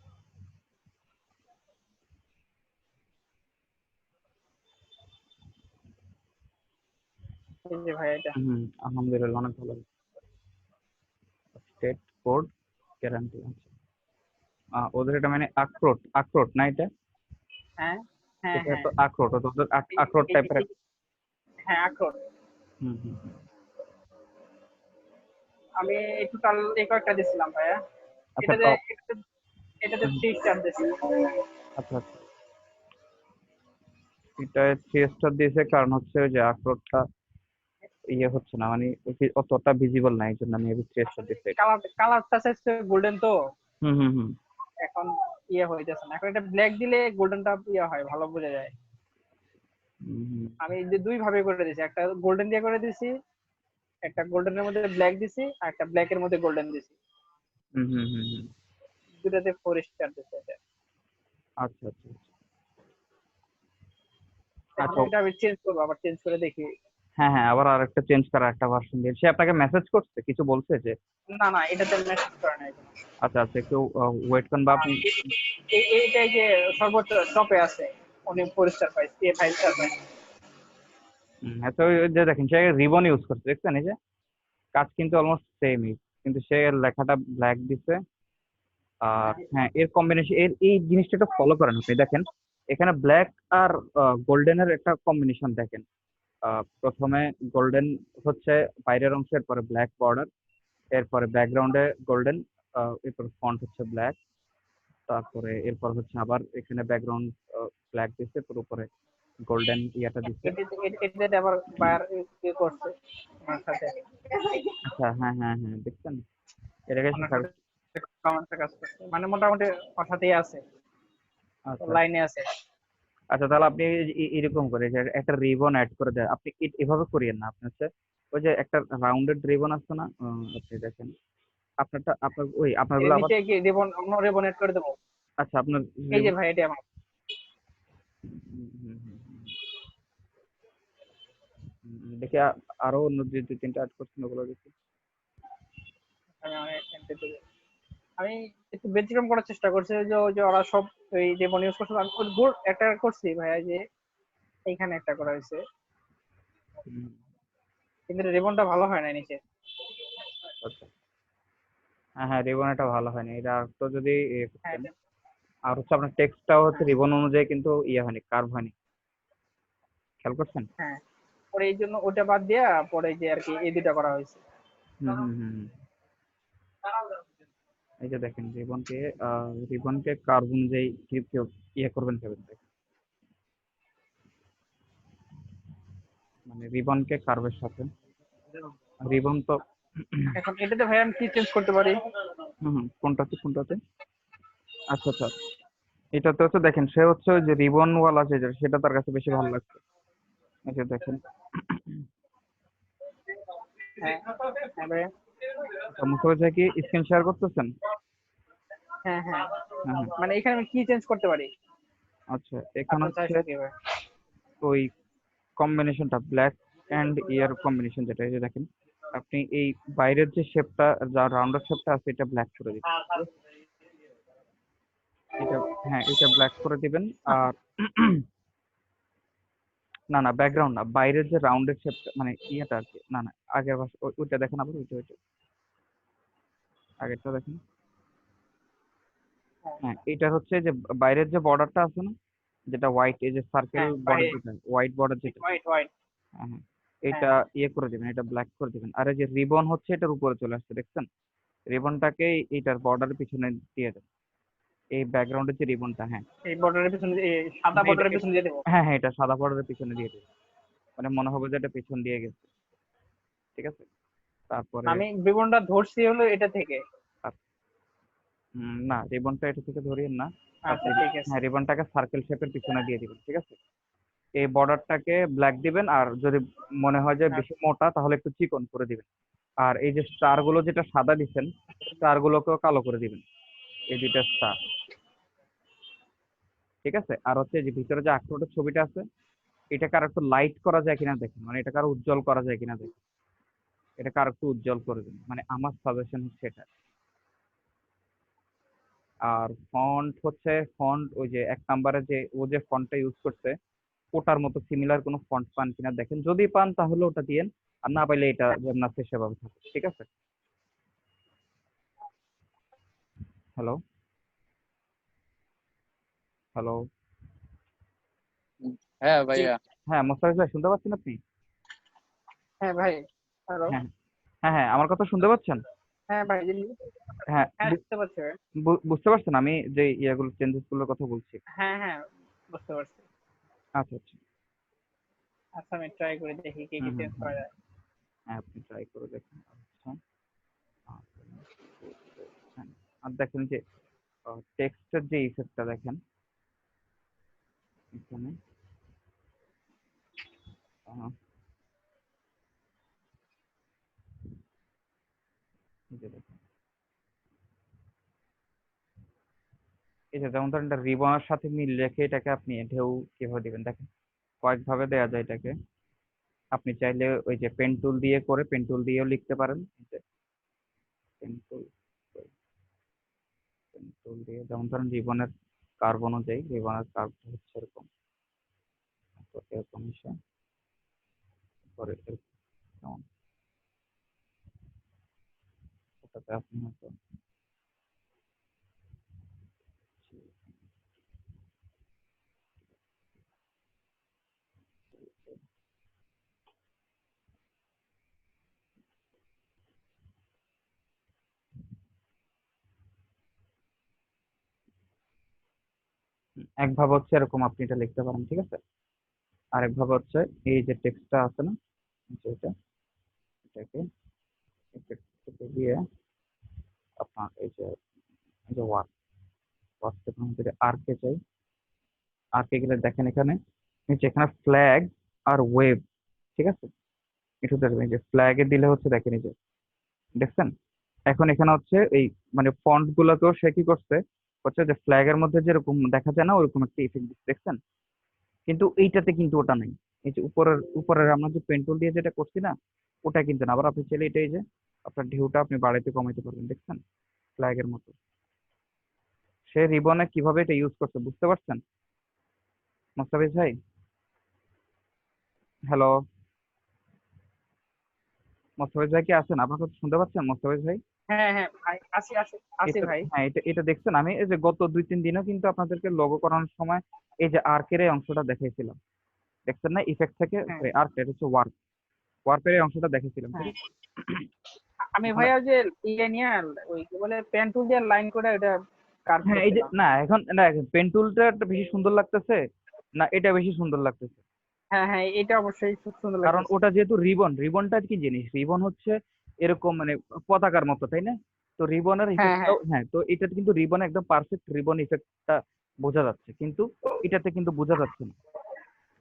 এই যে ভাই এটা। আলহামদুলিল্লাহ, অনেক ভালো। স্টেট কোড গ্যারান্টি আছে। ওদের এটা মানে আখরোট, আখরোট না এটা? হ্যাঁ হ্যাঁ এটা হ্যাঁ। তো আখরোট, ওদের আখরোট এই- টাইপের। এই- হ্যাঁ আখরোট। হুম হুম হুম। আমি টোটাল এই কয়েকটা দিছিলাম ভাইয়া। আচ্ছা এটাতে টপ। এটাতে এটাতে 3 স্টার দিছি। আচ্ছা আচ্ছা, এটা 3 স্টার দিয়েছে কারণ হচ্ছে ওই যে আখরোটটা ইয়ে হচ্ছে না, মানে অতটা ভিজিবল না, এই জন্য আমি 3 স্টার দিচ্ছি এটা। কালারটা চাইছে গোল্ডেন তো, হুম হুম হুম এখন হইতেছে না। এখন এটা ব্ল্যাক দিলে গোল্ডেনটা হয়, ভালো বোঝা যায়। হুম হুম আমি যে দুই ভাবে করে দিছি, একটা গোল্ডেন দিয়ে করে দিছি, একটা গোল্ডেনের মধ্যে ব্ল্যাক দিছি, আর একটা ব্ল্যাক এর মধ্যে গোল্ডেন দিছি। হুম হুম হুম হুম। দুটাতে 4 স্টার দিছি এটা। আচ্ছা আচ্ছা আচ্ছা। এখন আচ্ছা, এটা আমি চেঞ্জ করবো, আবার চেঞ্জ করে দেখি। হ্যাঁ হ্যাঁ, আবার আরেকটা চেঞ্জ করা একটা ভার্সন দিয়ে সে আপনাকে মেসেজ করছে, কিছু বলছে যে? না না, এটাতে মেসেজ করে নাই কোনো। আচ্ছা আচ্ছা, একটু ওয়েট করেন বা আর আপনি। এইটাই যে সর্বোচ্চ টপে আছে, উনি 4 স্টার পাইছে, 5 স্টার পাইছে। আচ্ছা, ওই ওই যে দেখেন সে রিবন ইউজ করছে, দেখছেন এই যে কাজ কিন্তু অলমোস্ট সেমই, কিন্তু সে এর লেখাটা ব্ল্যাক দিছে। আর হ্যাঁ, এর কম্বিনেশন, এর এই জিনিসটা একটু ফলো করেন আপনি, দেখেন এখানে ব্ল্যাক আর গোল্ডেনের একটা কম্বিনেশন দেখেন। প্রথমে গোল্ডেন হচ্ছে বাইরের অংশের, পরে ব্ল্যাক বর্ডার, এরপরে ব্যাকগ্রাউন্ডে গোল্ডেন, এরপর ফন্ট হচ্ছে ব্ল্যাক, তারপরে এরপর হচ্ছে আবার এখানে ব্যাকগ্রাউন্ড ব্ল্যাক দিচ্ছে, পুরো উপরে গোল্ডেন ইয়াটা দিচ্ছে। এটাতে আবার বার করছে আমার সাথে, আচ্ছা, হ্যাঁ হ্যাঁ হ্যাঁ, দেখছেন এটাকে ওনার সাথে কমেন্টে কাজ করছে, মানে মোটামুটি ওর সাথেই আছে, আচ্ছা লাইনে আছে। আচ্ছা, তাহলে আপনি এরকম করে যে একটা রিবন অ্যাড করে দেয়, আপনি এভাবে করিয়েন না, আপনি হচ্ছে ওই যে একটা রাউন্ডেড রিবন আছে না, আপনি দেখেন আপনারটা, আপনার ওই এর আপনারগুলো আবার। নিচে কি রিবন, অন্য রিবন এড করে দেবো? আচ্ছা, আপনার এই যে রিবন। ভাই, এটা আমার। দেখি আরো অন্য যে 2-3টা অ্যাড করছেন ওগুলো দেখি। আমি আমি একটু ব্যতিক্রম করার চেষ্টা করছি, ওই যে ওরা সব ওই রিবন ইউজ করছে, আমি ওই গুড একটা করছি ভাইয়া, যে এইখানে একটা করা হয়েছে, হুম, কিন্তু রিবনটা ভালো হয় না নিচে। আচ্ছা, হ্যাঁ হ্যাঁ, রিবন এটা ভালো হয়নি, এটা আর তো যদি ইয়ে হ্যাঁ করতেন। আর হচ্ছে আপনার টেক্সটটাও হচ্ছে হ্যাঁ রিবন অনুযায়ী কিন্তু ইয়ে হয়নি, কার্ভ হয়নি, খেয়াল করছেন? হ্যাঁ, পরে এই জন্য ওটা বাদ দিয়া পরে যে আর কি এই দুটা করা হয়েছে। হুম হুম হুম হুম। এই যে দেখেন রিবনকে কার্ভ অনুযায়ী কি কি ইয়ে করবেন ভেবেন দেখেন, মানে রিবনকে কার্ভের সাথে, রিবন তো এখন এটাতে ভাই আমি কি চেঞ্জ করতে পারি? হুম হুম, কোনটাতে কোনটাতে? আচ্ছা আচ্ছা, এটাতে হচ্ছে দেখেন সে হচ্ছে ওই যে রিবন ওয়ালা যেটা, সেটা তার কাছে বেশি ভালো লাগছে। এই যে দেখেন। হ্যাঁ হ্যাঁ ভাইয়া। আচ্ছা, মুস্তাফিজ ভাই কি স্ক্রিন শেয়ার করতেছেন? হ্যাঁ হ্যাঁ, হ্যাঁ হ্যাঁ। মানে এখানে আমি কি চেঞ্জ করতে পারি? আচ্ছা, এখানে আপনি হচ্ছে চাইছেন কি ভাই? ওই কম্বিনেশনটা ব্ল্যাক অ্যান্ড ইয়ার কম্বিনেশন যেটা, এই যে দেখেন আপনি এই বাইরের যে শেপটা, যা রাউন্ডার শেপটা আছে, এটা ব্ল্যাক করে দিবেন, ঠিক আছে? এটা, হ্যাঁ এটা ব্ল্যাক করে দিবেন। আর না না, ব্যাকগ্রাউন্ড না, বাইরের যে রাউন্ডের শেপটা, মানে ইয়েটা আর কি, না না, আগের ওইটা দেখেন, আবার ওইটা ওইটা আগেরটা দেখেন। হ্যাঁ, এটা হচ্ছে যে বাইরের যে বর্ডারটা আছে না, যেটা হোয়াইট, এই যে সার্কেল হ্যাঁ বর্ডার, বাইরে, যেটা হোয়াইট বর্ডার যেটা, হোয়াইট হোয়াইট। হ্যাঁ হ্যাঁ, হ্যাঁ এটা ইয়ে করে দিবেন, এটা ব্ল্যাক করে দিবেন। আর এই যে রিবন হচ্ছে এটার উপরে চলে আসছে, দেখছেন? রিবনটাকে এইটার বর্ডারের পিছনে দিয়ে দেন, এই ব্যাকগ্রাউন্ডের যে রিবনটা, হ্যাঁ এই বর্ডারের পিছনে, এই সাদা মানে বর্ডারের এটাকে, পিছনে দিয়ে দেবো। হ্যাঁ হ্যাঁ, এটা সাদা বর্ডারের পিছনে দিয়ে দেবেন, মানে মনে হবে যে এটা পিছন দিয়ে গেছে, ঠিক আছে? তারপরে আমি রিবনটা ধরছি হলো এটা থেকে। না, রিবনটা এটা থেকে ধরিয়েন না, আচ্ছা আপনি ঠিক আছে। হ্যাঁ রিবনটাকে সার্কেল শেপের পিছনে দিয়ে দিবেন, ঠিক আছে? এই বর্ডারটাকে ব্ল্যাক দিবেন, আর যদি মনে হয় যে বেশি মোটা তাহলে একটু চিকন করে দিবেন। আর এই যে স্টার গুলো যেটা সাদা দিচ্ছেন, স্টার গুলোকেও কালো করে দিবেন, এই দুইটা স্টার, ঠিক আছে? আর হচ্ছে যে ভিতরে যে আখরোটের ছবিটা আছে, এটাকে আর একটু লাইট করা যায় কিনা দেখেন, মানে এটাকে আরো উজ্জ্বল করা যায় কিনা দেখেন, এটাকে আর একটু উজ্জ্বল করে দিন, মানে আমার সাজেশন হচ্ছে এটা। আর ফন্ট ওই যে 1 নম্বরে যে ও যে ফন্টটা ইউজ করছে, ওটার মতো সিমিলার কোনো ফন্ট পান কিনা দেখেন, যদি পান তাহলে ওটা দিয়েন, আর না পাইলে এটা যেমন আছে সেভাবে থাকে, ঠিক আছে? Hello, hello. হ্যাঁ জি ভাইয়া। হ্যাঁ মোস্তাফিজ ভাই, শুনতে পাচ্ছেন আপনি? হ্যাঁ ভাই, হ্যালো। হ্যাঁ হ্যাঁ হ্যাঁ, আমার কথা শুনতে পাচ্ছেন? হ্যাঁ ভাই, হ্যাঁ, হ্যাঁ শুনতে পাচ্ছি ভাই। বুঝতে পারছেন আমি যে ইয়াগুলো চেঞ্জেস গুলোর কথা বলছি? হ্যাঁ হ্যাঁ, বুঝতে পারছি। আচ্ছা আচ্ছা। আচ্ছা, আমি ট্রাই করে দেখি কি কি হুম হুম চেঞ্জ হুম। করা যায়। হ্যাঁ, আপনি ট্রাই করে দেখুন। আচ্ছা। হ্যাঁ, আর দেখেন যে টেক্সটের যে ইফেক্টটা দেখেন এখানে, আহ, এই যে দেখেন, এই যে যেমন ধরেন রিবনের সাথে মিল রেখে এটাকে আপনি ঢেউ কিভাবে দিবেন দেখেন, কয়েকভাবে দেয়া যায় এটাকে। আপনি চাইলে ওই যে পেন টুল দিয়ে করে পেন টুল দিয়েও লিখতে পারেন। এই যে পেন টুল, পেন টুল দিয়ে যেমন ধরেন রিবনের কার্ভ অনুযায়ী, রিবনের কার্ভ হচ্ছে এরকম, তো এরকম হিসেবে করে এরকম, যেমন ওটাতে আপনি হয়তো একভাবে হচ্ছে এরকম আপনি এটা লিখতে পারেন, ঠিক আছে? আরেকভাবে হচ্ছে এই যে টেক্সটটা আছে না, যেটা, এটাকে effect থেকে দিয়ে আপনার এই যে ওয়ার্ক থেকে আমি যদি আর্কে চাই, আর্কে গেলে দেখেন এখানে নিচে এখানে ফ্ল্যাগ আর ওয়েভ, ঠিক আছে? একটু দেখবেন এই যে ফ্ল্যাগে দিলে হচ্ছে দেখেন এই যে দেখছেন, এখন এখানে হচ্ছে এই মানে ফন্ট গুলোকেও সে কি করছে, হচ্ছে যে ফ্ল্যাগের মধ্যে যেরকম দেখা যায় না ওরকম একটা ইফেক্ট দিচ্ছে, দেখছেন? কিন্তু এইটাতে কিন্তু ওটা নাই। এই যে উপরের উপরের আমরা যে পেন্টুল দিয়ে যেটা করছি না, ওটা কিন্তু না। আবার আপনি চাইলে এটাই যে আপনার ঢেউটা আপনি বাড়াইতে কমাইতে পারবেন, দেখছেন? ফ্ল্যাগের মতো সে রিবনে কিভাবে এটা ইউজ করছে, বুঝতে পারছেন মোস্তাফিজ ভাই? হ্যালো, মোস্তাফিজ ভাই কি আছেন? আপনার কথা শুনতে পাচ্ছেন মোস্তাফিজ ভাই? হ্যাঁ হ্যাঁ ভাই, আসি আসি আসি এটা, ভাই। হ্যাঁ, এটা এটা দেখছেন, আমি এই যে গত 2-3 দিনও কিন্তু আপনাদেরকে লোগো করানোর সময় এই যে আর্কের এই অংশটা দেখাইছিলাম, দেখছেন না? ইফেক্ট থেকে, হ্যাঁ সরি আর্ক, এটা হচ্ছে ওয়ার্ক, ওয়ার্কের এই অংশটা দেখাইছিলাম, ঠিক হ্যাঁ, আছে? আমি এখন, ভাইয়া যে ইয়ে নিয়ে ওই কি বলে পেন টুল দিয়ে লাইন করে ওটা কার্ভ হ্যাঁ, এই যে করছিলাম। না এখন না পেন টুলটা বেশি সুন্দর লাগতেছে না এটা বেশি সুন্দর লাগতেছে? হ্যাঁ হ্যাঁ, এটা অবশ্যই খুব সুন্দর কারণ লাগতেছে। ওটা যেহেতু রিবন, রিবনটা কি জিনিস, রিবন হচ্ছে এরকম মানে পতাকার মতো, তাই না? তো রিবনের হ্যাঁ হ্যাঁ ইফেক্টটাও, হ্যাঁ, তো এটাতে কিন্তু রিবন একদম পারফেক্ট রিবন ইফেক্টটা বোঝা যাচ্ছে, কিন্তু এটাতে কিন্তু বোঝা যাচ্ছে না।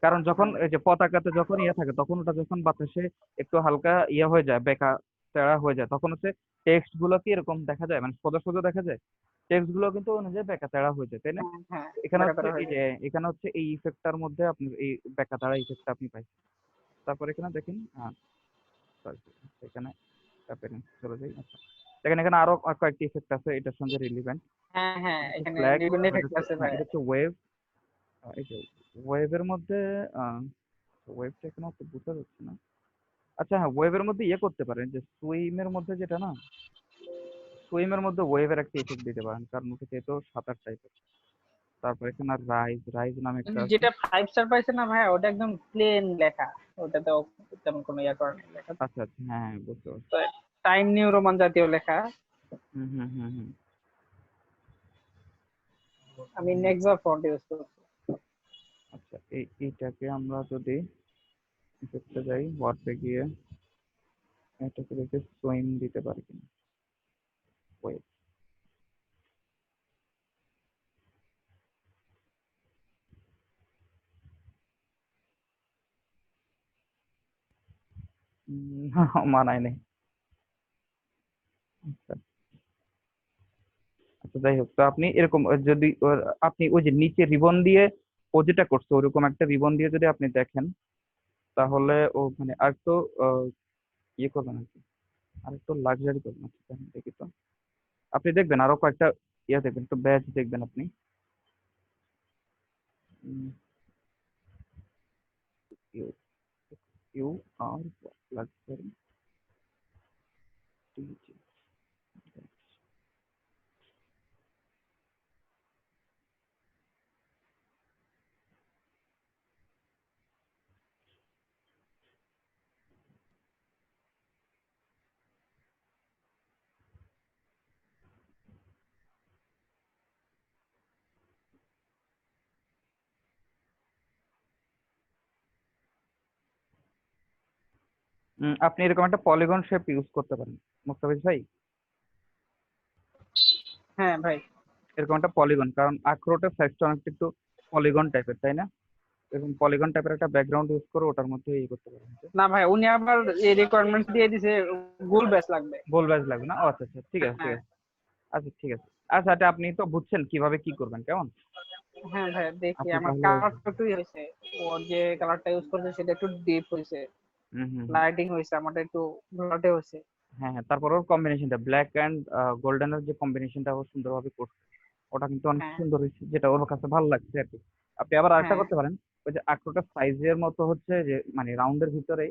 কারণ যখন এই যে পতাকাতে যখন ইয়ে থাকে তখন ওটা যখন বাতাসে একটু হালকা ইয়ে হয়ে যায়, বেঁকা তেড়া হয়ে যায়, তখন হচ্ছে টেক্সট গুলো কি এরকম দেখা যায়, মানে সোজা সোজা দেখা যায়, টেক্সট গুলো কিন্তু অনুযায়ী বেঁকা তেড়া হয়ে যায়, তাই না? হ্যাঁ হ্যাঁ, এখানে হচ্ছে বেকার এই হয়ে যে যায়। এখানে হচ্ছে এই ইফেক্টটার মধ্যে আপনি এই বেঁকা তেড়া ইফেক্টটা আপনি পাইছেন। তারপর এখানে দেখেন, sorry, এখানে চলে যাই। আচ্ছা, দেখেন এখানে আরো কয়েকটি ইফেক্ট আছে এটার সঙ্গে রিলিভেন্ট। হ্যাঁ হ্যাঁ, এটা হচ্ছে এখানে ফ্ল্যাগ, বিভিন্ন আর এটা এফেক্ট হচ্ছে, আছে হ্যাঁ, ভাই। এটা হচ্ছে ওয়েভ। এই যে ওয়েভের মধ্যে ওয়েভটা এখানে হচ্ছে বোঝা যাচ্ছে না। আচ্ছা হ্যাঁ, ওয়েভের মধ্যে ইয়ে করতে পারেন যে সুইমের মধ্যে যেটা না, সুইমের মধ্যে ওয়েভের একটা ইফেক্ট দিতে পারেন, কারণ ওটা যেহেতু সাঁতার টাইপের। তারপর এখানে আর রাইজ, রাইজ নামে একটা কিন্তু আছে। যেটা 5 স্টার পাইছে না ভাই, ওটা একদম প্লেন লেখা। ওটাতে তেমন কোনো ইয়া করা নেই লেখা। আচ্ছা আচ্ছা, হ্যাঁ হ্যাঁ, বুঝতে পারছি। তো টাইম নিউ রোমান জাতীয় লেখা। হুম হুম হুম হুম। আমি নেক্সা ফন্ট ইউজ করছি। আচ্ছা, এইটাকে আমরা যদি ইফেক্টে যাই, ওয়ার্ডে গিয়ে এটাকে দেখে সুইম দিতে পারি কিনা, ওয়েভ। মানায় নেই। আচ্ছা আচ্ছা, যাই হোক, তো আপনি এরকম যদি আপনি ওই যে নিচে রিবন দিয়ে ও যেটা করছে ওরকম একটা রিবন দিয়ে যদি আপনি দেখেন, তাহলে ও মানে আর তো ইয়ে করবেন আর কি, আর একটু লাক্সারি করবেন। আচ্ছা, দেখেন, দেখি তো, আপনি দেখবেন আরো কয়েকটা ইয়ে দেখবেন, একটু ব্যাচ দেখবেন আপনি। ইউ ইউ আর লাক্সারি, আপনি এরকম একটা পলিগন শেপ ইউজ করতে পারেন মুস্তাফিজ ভাই। হ্যাঁ ভাই। এরকম একটা পলিগন, কারণ আখরোটের সাইজটা অনেকটা একটু পলিগন টাইপের, তাই না? এরকম পলিগন টাইপের একটা ব্যাকগ্রাউন্ড ইউজ করে ওটার মধ্যে ই করতে পারেন। না ভাই, উনি আবার এই রিকোয়ারমেন্টস দিয়ে দিছে গোল ব্যাচ লাগবে। গোল ব্যাচ লাগবে না? ও আচ্ছা আচ্ছা, ঠিক আছে ঠিক হ্যাঁ আছে। আচ্ছা ঠিক আছে। আচ্ছা এটা আপনি তো বুঝছেন কিভাবে কি করবেন, কেমন? হ্যাঁ ভাই, দেখি আপনি আমার তাহলে কালারটা একটু হয়েছে, ওর যে কালারটা ইউজ করছে সেটা একটু ডিপ হয়েছে, হুম হুম হুম। লাইটিং হয়েছে, আমারটা একটু ব্লডে হয়েছে। হ্যাঁ হ্যাঁ, তারপর ওর কম্বিনেশনটা ব্ল্যাক অ্যান্ড গোল্ডেনের যে কম্বিনেশনটা ও সুন্দরভাবে করছে, ওটা কিন্তু অনেক হ্যাঁ সুন্দর হয়েছে, যেটা ওর কাছে ভালো লাগছে আর কি। আপনি আবার আরেকটা হ্যাঁ। করতে পারেন, ওই যে আখরোটের সাইজের মতো হচ্ছে যে মানে রাউন্ডের ভিতরে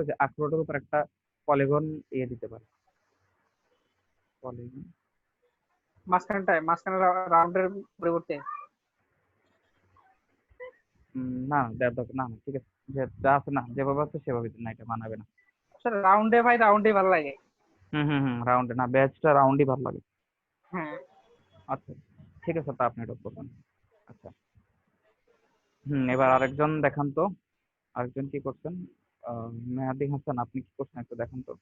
ওই যে আখরোটের উপর একটা পলিগন ইয়ে দিতে পারে, পলিগন। মাঝখানে রাউন্ডের পরিবর্তে না দেওয়ার দরকার না, না ঠিক আছে, যে যা আছে না যেভাবে আছে সেভাবে দিন, না এটা মানাবে না। আসলে রাউন্ডে ভাই, রাউন্ডে ভালো লাগে। হুম হুম হুম, রাউন্ডে না, ব্যাচটা রাউন্ডই ভালো লাগে। হ্যাঁ। আচ্ছা ঠিক আছে, তা আপনি এটা করবেন। আচ্ছা এবার আরেকজন দেখান তো, আরেকজন কি করছেন? মেহাদি হাসান, আপনি কি করছেন একটু দেখান তো।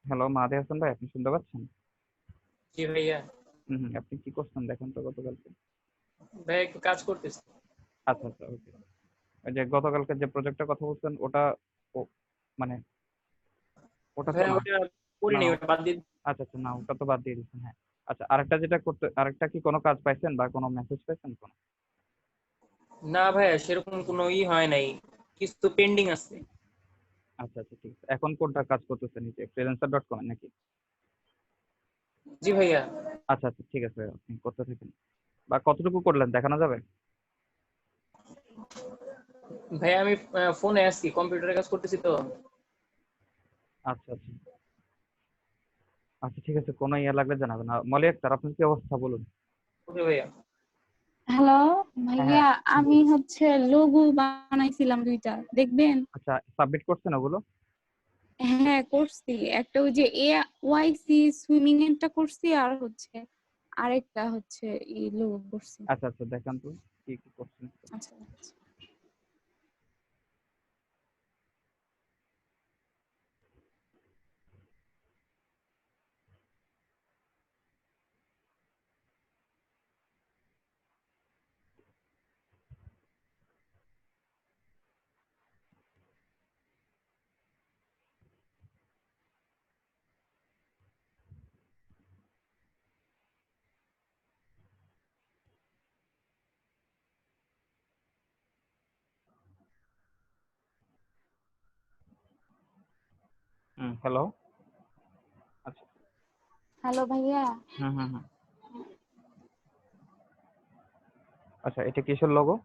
হ্যালো মেহাদি হাসান ভাই, আপনি শুনতে পাচ্ছেন? জি ভাইয়া। আপনি কি করছেন দেখেন তো গতকালকে। ভাই একটু কাজ করতেছি। আচ্ছা আচ্ছা ওকে। ওই যে গতকালকে যে প্রজেক্টের কথা বলছেন ওটা ও মানে ওটা তো ভাইয়া না, ওটা না করিনি, ওটা বাদ দিয়ে। আচ্ছা আচ্ছা, না ওটা তো বাদ দিয়ে দিচ্ছেন, হ্যাঁ। আচ্ছা আরেকটা যেটা করতে, আরেকটা কি কোনো কাজ পাইছেন বা কোনো মেসেজ পাইছেন কোনো? না ভাইয়া, সেরকম কোনো হয় নাই, কিছু পেন্ডিং আছে। আচ্ছা আচ্ছা ঠিক আছে, এখন কোনটা কাজ করতেছেন, নিচে freelancer.com নাকি? জি ভাইয়া। আচ্ছা আচ্ছা ঠিক আছে, আপনি করতে থাকেন। বা কতটুকু করলেন দেখানো যাবে? ভাইয়া আমি ফোনে আছি, কম্পিউটারে কাজ করতেছি তো। আচ্ছা আচ্ছা আচ্ছা ঠিক আছে, কোনো ইয়ে লাগলে জানাবেন। মলি আক্তার, আপনার কি অবস্থা বলুন? ওকে ভাইয়া। হ্যালো হ্যাঁ হ্যাঁ ভাইয়া, আমি হচ্ছে লোগো বানাইছিলাম দুইটা, দেখবেন? আচ্ছা সাবমিট করছেন ওগুলো? হ্যাঁ করছি, একটা ওই যে এ ওয়াইসি সুইমিং এরটা করছি, আর হচ্ছে আরেকটা হচ্ছে এই লোগো করছি। আচ্ছা আচ্ছা দেখান তো কি কি করছেন। আচ্ছা আচ্ছা। হ্যালো। আচ্ছা হ্যালো ভাইয়া। হুম। আচ্ছা এটা কিসের লোগো?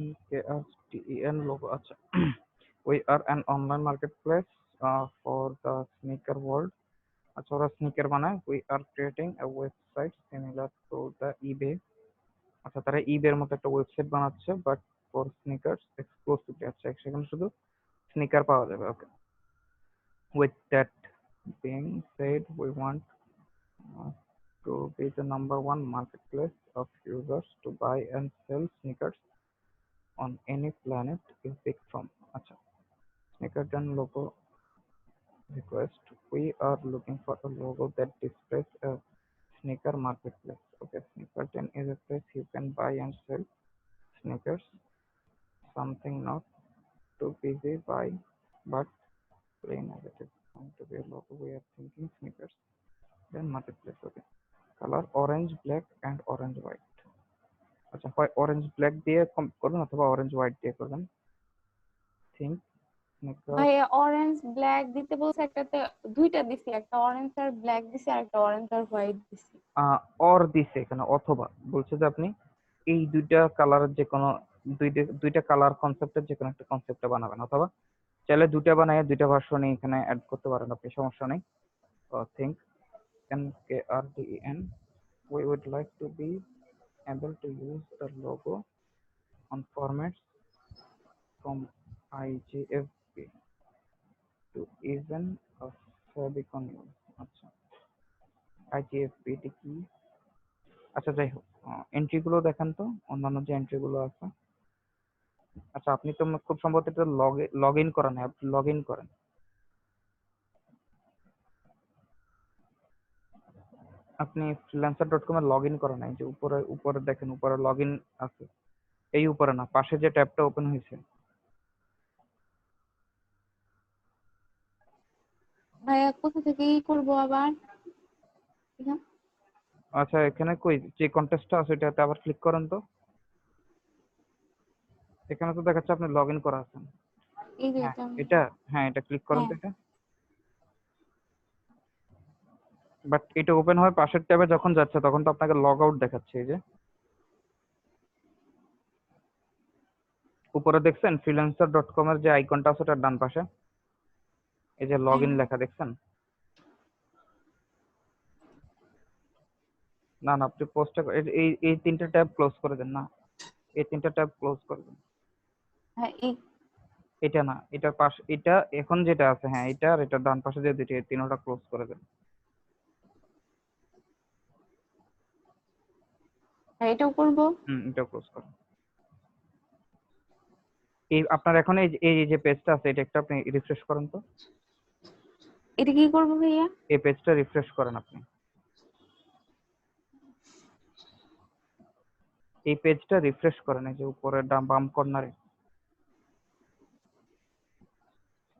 NKRTEN logo, আচ্ছা। We are an online marketplace for the sneaker world. আচ্ছা ওরা স্নিকার বানায়। We are creating a website similar to the eBay. আচ্ছা তারা eBay এর মতো একটা ওয়েবসাইট বানাচ্ছে বাট ফর স্নিকার্স এক্সক্লুসিভলি। আচ্ছা সেখানে শুধু স্নিকার পাওয়া যাবে, ওকে। With that being said, we want uh, to be the number one marketplace of users to buy and sell sneakers on any planet is big from. আচ্ছা Sneakerton logo request. We are looking for a logo that displays a sneaker marketplace. Okay, Sneakerton is a place you can buy and sell sneakers. Something not too busy buy, but plain as it is going to be a logo. We are thinking sneakers, then marketplace. Okay. Color orange, black, and orange white. আচ্ছা হয় orange black দিয়ে করবেন অথবা orange white দিয়ে করবেন। Think sneaker. ভাইয়া orange black দিতে বলছে, একটাতে দুইটা দিছি, একটা অরেঞ্জ আর ব্ল্যাক দিছি, আর একটা অরেঞ্জ আর হোয়াইট দিছি। অর দিছে এখানে, অথবা বলছে যে আপনি এই দুইটা কালারের যে কোনো দুইটা কালার কনসেপ্টের যে কোনো একটা কনসেপ্টে বানাবেন, অথবা চাইলে দুইটা বানায় দুইটা ভার্সনই এখানে অ্যাড করতে পারেন আপনি, সমস্যা নেই। Think NKRDEN we would like to be able to use the logo on formats from IGFP to even a Fabicon use. আচ্ছা IGFP টি কি? আচ্ছা যাই হোক, এন্ট্রি গুলো দেখান তো, অন্যান্য যে এন্ট্রি গুলো আছে। আচ্ছা আপনি তো খুব সম্ভবত এটা লগ ইন করেন, আপনি লগ ইন করেন। আপনি freelancer.com এ লগ ইন করেন নাই, যে উপরে উপরে দেখেন, উপরে লগ ইন আছে, এই উপরে না, পাশে যে ট্যাবটা ওপেন হয়েছে। ভাইয়া কোথা থেকে করবো আবার? এখান- আচ্ছা এখানে কই যে কন্টেস্টটা আছে এটাতে আবার ক্লিক করেন তো। এখানে তো দেখাচ্ছে আপনি লগ ইন করা আছেন। এই যে হ্যাঁ এটা এটা, হ্যাঁ এটা ক্লিক করেন তো হ্যাঁ এটা। বাট এটা ওপেন হয়ে পাশের ট্যাবে যখন যাচ্ছে তখন তো আপনাকে লগ আউট দেখাচ্ছে। এই যে উপরে দেখছেন freelancer.com এর যে আইকনটা আছে ওটার ডান পাশে এই যে লগ হ্যাঁ ইন হ্যাঁ লেখা দেখছেন? না না, আপনি পোস্টে এই এই তিনটা ট্যাব ক্লোজ করে দেন না, এই তিনটা ট্যাব ক্লোজ করে দেন। হ্যাঁ এই এটা না, এটার পাশ, এটা এখন যেটা আছে, হ্যাঁ এটা আর এটা ডান পাশে যে দুটো, এই তিনটা ক্লোজ করে দেন। হ্যাঁ, এটাও করবো। এটা ক্লোজ করেন। এই আপনার এখন এই যে পেজটা আছে এটা একটা আপনি রিফ্রেশ করেন তো। এটা কি করবো ভাইয়া? এই পেজটা রিফ্রেশ করেন আপনি, এই পেজটা রিফ্রেশ করেন, এই যে উপরে বাম কর্নারে।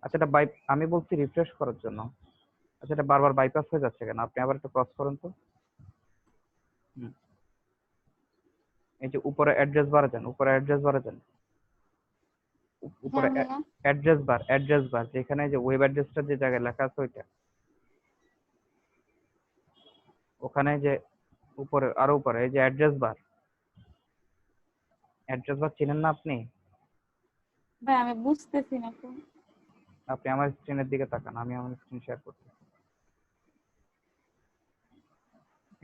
আচ্ছা এটা আমি বলছি রিফ্রেশ করার জন্য। আচ্ছা এটা বারবার বাইপাস হয়ে যাচ্ছে কেন? আপনি আবার একটু ক্রস করেন তো। হুম, এই যে উপরে অ্যাড্রেস বারে যান, উপরে অ্যাড্রেস বারে যান, উপরে হ্যাঁ ভাইয়া অ্যাড্রেস বার যেখানে যে ওয়েব অ্যাড্রেসটা যে জায়গায় লেখা আছে ওইটা, ওখানে যে উপরে আরো উপরে এই যে অ্যাড্রেস বার চিনেন না আপনি? ভাই আমি বুঝতেছি না তো। আপনি আমার স্ক্রিনের দিকে তাকান, আমি আমার স্ক্রিন শেয়ার করছি।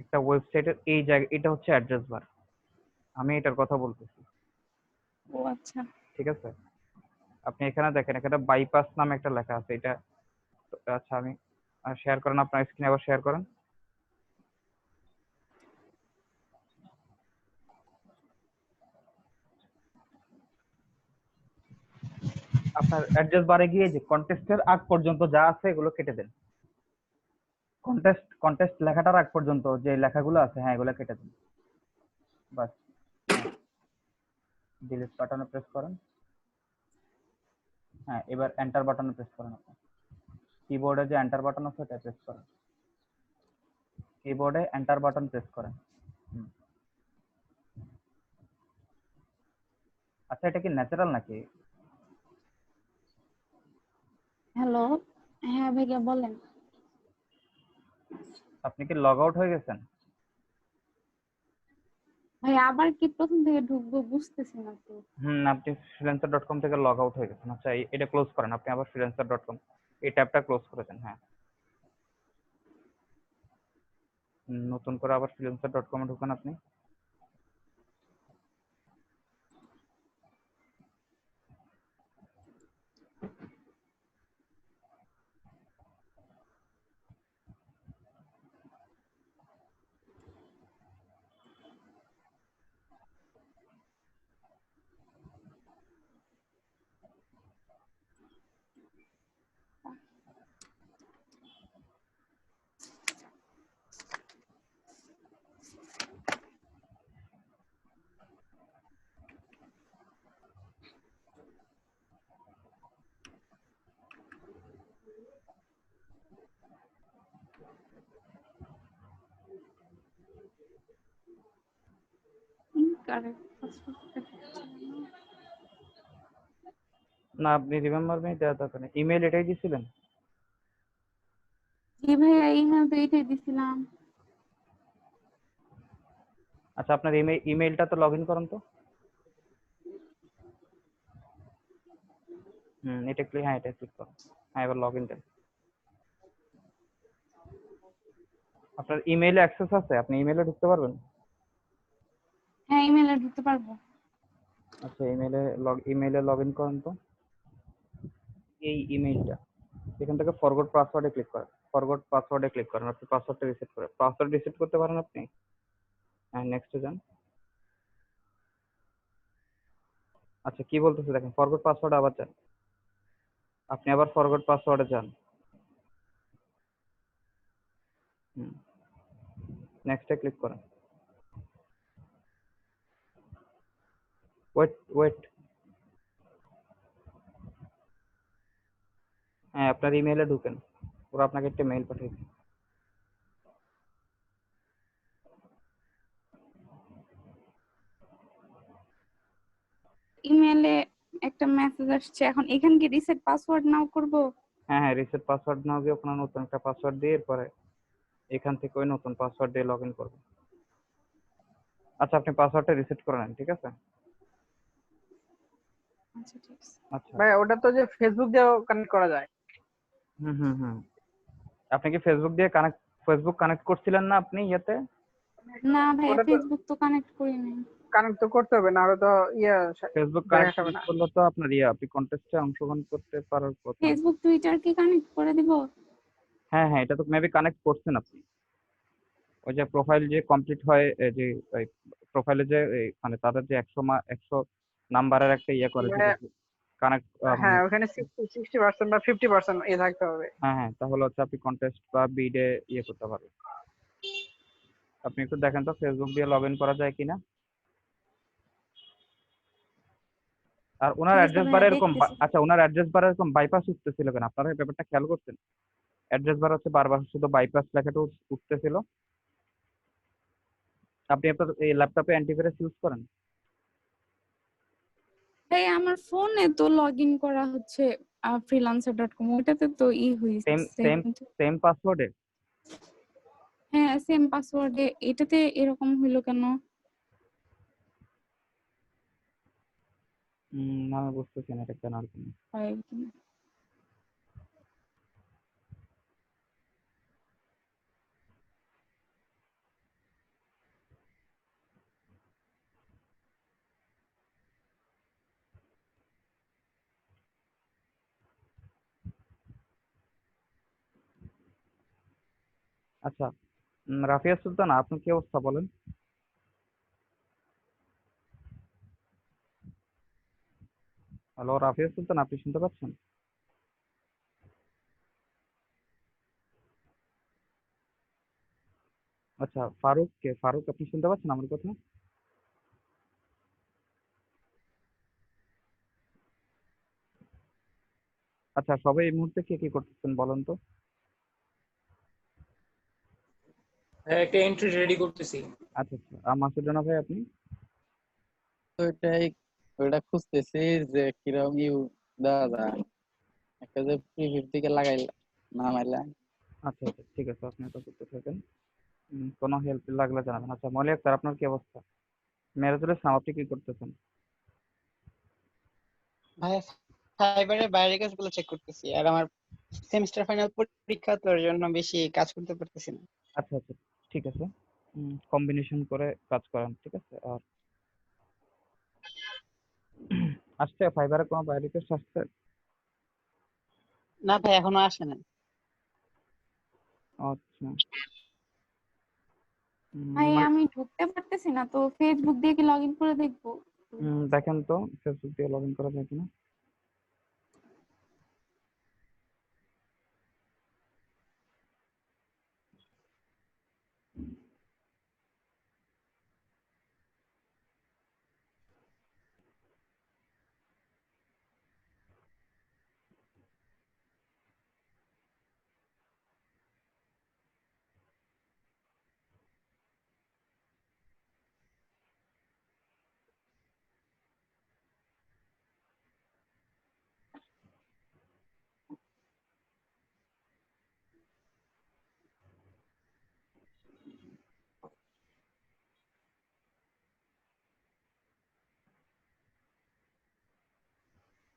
একটা ওয়েবসাইটের এই জায়গা, এটা হচ্ছে অ্যাড্রেস বার, আমি এটার কথা বলতেছি। ও আচ্ছা ঠিক আছে, আপনি এখানে দেখেন, এখানে বাইপাস নামে একটা লেখা আছে, এটা। আচ্ছা আমি শেয়ার করেন, আপনার স্ক্রিনে আবার শেয়ার করেন। আপনার অ্যাড্রেস বারে গিয়ে যে কন্টেস্টের আগ পর্যন্ত যা আছে এগুলো কেটে দেন। কন্টেস্ট লেখাটার আগ পর্যন্ত যে লেখাগুলো আছে, হ্যাঁ এগুলো কেটে দিন, বাস। হ্যাঁ ডিলিট বাটনে প্রেস করেন। হ্যাঁ এবার এন্টার বাটনে প্রেস করেন। আপনি কিবোর্ডে যে এন্টার বাটন আছে ওটা প্রেস করেন, কিবোর্ডে এন্টার বাটন প্রেস করেন। হুম। আচ্ছা এটা কি ন্যাচারাল নাকি? হ্যালো, হ্যাঁ ভাইয়া বলেন। আপনি কি লগ আউট হয়ে গেছেন? ভাই আবার কি প্রথম থেকে ঢুকবো বুঝতেছি না তো। আপনি freelancer.com থেকে লগ আউট হয়ে গেছেন। আচ্ছা এটা ক্লোজ করেন, আপনি আবার freelancer.com এই ট্যাবটা ক্লোজ করে দেন। হ্যাঁ নতুন করে আবার freelancer.com এ ঢুকেন আপনি। Incorrect password. না আপনি রিমেম্বার মি দেওয়া দরকার নেই, ইমেল এটাই দিয়েছিলেন। জি ভাইয়া এইখানে তো এটাই দিছিলাম। আচ্ছা আপনার ইমেলটা তো লগ ইন করেন তো। এটা ক্লিক, হ্যাঁ এটা ক্লিক করুন। হ্যাঁ এবার লগ ইন দেন। আপনার ইমেইলে অ্যাক্সেস আছে? আপনি ইমেইলে ঢুকতে পারবেন? হ্যাঁ, ইমেলে ঢুকতে পারবো। আচ্ছা, ইমেইলে লগ ইন করেন তো। এই ইমেইলটা, এখান থেকে ফরগট পাসওয়ার্ডে ক্লিক করেন। ফরগট পাসওয়ার্ডে ক্লিক করেন, আপনি পাসওয়ার্ডটা রিসেট করে, পাসওয়ার্ড রিসেট করতে পারেন আপনি? হ্যাঁ, নেক্সটে যান। আচ্ছা, কি বলতেছে দেখেন, ফরগট পাসওয়ার্ড আবার যান। আপনি আবার ফরগট পাসওয়ার্ডে যান। হুম, নেক্সটে ক্লিক করেন। Wait wait. হ্যাঁ, আপনার ইমেইলে ঢুকেন, ওরা আপনাকে একটা মেইল পাঠিয়েছে। ইমেলে একটা মেসেজ আসছে, এখন এখানে কি রিসেট পাসওয়ার্ড নাও করব? হ্যাঁ হ্যাঁ, রিসেট পাসওয়ার্ড নাও দিয়ে আপনার নতুন একটা পাসওয়ার্ড দিয়ে এরপরে এখান থেকে ওই নতুন পাসওয়ার্ড দিয়ে লগ ইন করবেন। আচ্ছা, আপনি পাসওয়ার্ডটা রিসেট করে নেন, ঠিক আছে? আচ্ছা, ঠিক আছে। আচ্ছা। ভাই ওটা তো যে ফেসবুক দিয়েও কানেক্ট করা যায়। হুম হুম হুম। আপনি কি ফেসবুক কানেক্ট করছিলেন না আপনি ইয়েতে? না ভাইয়া, ওটা তো ফেসবুক তো কানেক্ট করি নাই। কানেক্ট তো করতে হবে, না হলে তো ফেসবুক দেখা যাবে কানেক্ট না। করলে তো আপনার আপনি কন্টেস্টে অংশগ্রহণ করতে পারার কথা না। ফেসবুক টুইটার কি কানেক্ট করে দিব? হ্যাঁ হ্যাঁ, এটা তো মেবি কানেক্ট করছেন আপনি। ওই যে প্রোফাইল যে কমপ্লিট হয়, যে ওই প্রোফাইলে যে মানে তাদের যে 100 নাম্বারের একটা করে মানে যেটা কানেক্ট মানে। হ্যাঁ, ওখানে 60% বা 50% থাকতে হবে। হ্যাঁ হ্যাঁ, তাহলে হচ্ছে আপনি কন্টেস্ট বা বিডে করতে পারবেন। আপনি একটু দেখেন তো ফেসবুক দিয়ে লগ ইন করা যায় কিনা। আর ওনার ঠিক আছে অ্যাড্রেস বারে ভাইয়া, এরকম দেখতেছি। আচ্ছা, ওনার অ্যাড্রেস বারে এরকম বাইপাস উঠতেছিল কেন? আপনারা এই ব্যাপারটা খেয়াল করছেন? অ্যাড্রেস বার হচ্ছে বারবার শুধু বাইপাস লেখাটা উঠতেছিল। আপনি আপনার এই ল্যাপটপে অ্যান্টিভাইরাস ইউজ করেন? ভাই আমার ফোনে তো লগ ইন করা হচ্ছে freelancer.com, ওইটাতে তো সেম হয়েছে সেম কিন্তু। সেম পাসওয়ার্ডে? হ্যাঁ, সেম পাসওয়ার্ডে, এটাতে এরকম হইলো কেন? না, আমি বুঝতেছি না এটা কেন আর কি। হয় কিনা। আচ্ছা, রাফিয়া সুলতানা, আপনার কি অবস্থা বলেন? হ্যালো রাফিয়া সুলতানা, আপনি শুনতে পাচ্ছেন? আচ্ছা, ফারুক, আপনি শুনতে পাচ্ছেন আমার কথা? আচ্ছা, সবাই এই মুহূর্তে কে কি করতেছেন বলেন তো? হ্যাঁ, একটা এন্ট্রি রেডি করতেছি। আচ্ছা আচ্ছা, মাসুদ রানা ভাই আপনি? তো ওইটা খুঁজতেছি যে কিরকম দেওয়া যায়, একটা যে প্রিভিউ দিকে লাগাই নামাইলা। আচ্ছা আচ্ছা, ঠিক আছে, আপনি এটা করতে থাকেন। কোনো হেল্প লাগলে জানাবেন। আচ্ছা, মলি আক্তার, আপনার কি অবস্থা? মেরাজুল ইসলাম, আপনি কি করতেছেন? ভাই ফাইবারের বাইরের কাজগুলো চেক করতেছি, আর আমার সেমিস্টার ফাইনাল পরীক্ষা, তোর জন্য বেশি কাজ করতে পারতেছি না। আচ্ছা আচ্ছা, ঠিক আছে। কম্বিনেশন করে কাজ করেন, ঠিক আছে। আর আসছে ফাইবারে কোনো বাইরে রিকোয়েস্ট আসছে? না ভাই, এখনো আসে না। আচ্ছা। ভাই আমি ঢুকতে পারতেছি না, তো ফেসবুক দিয়ে কি লগ ইন করে দেখবো? দেখেন তো ফেসবুক দিয়ে লগ ইন করা যায় কিনা।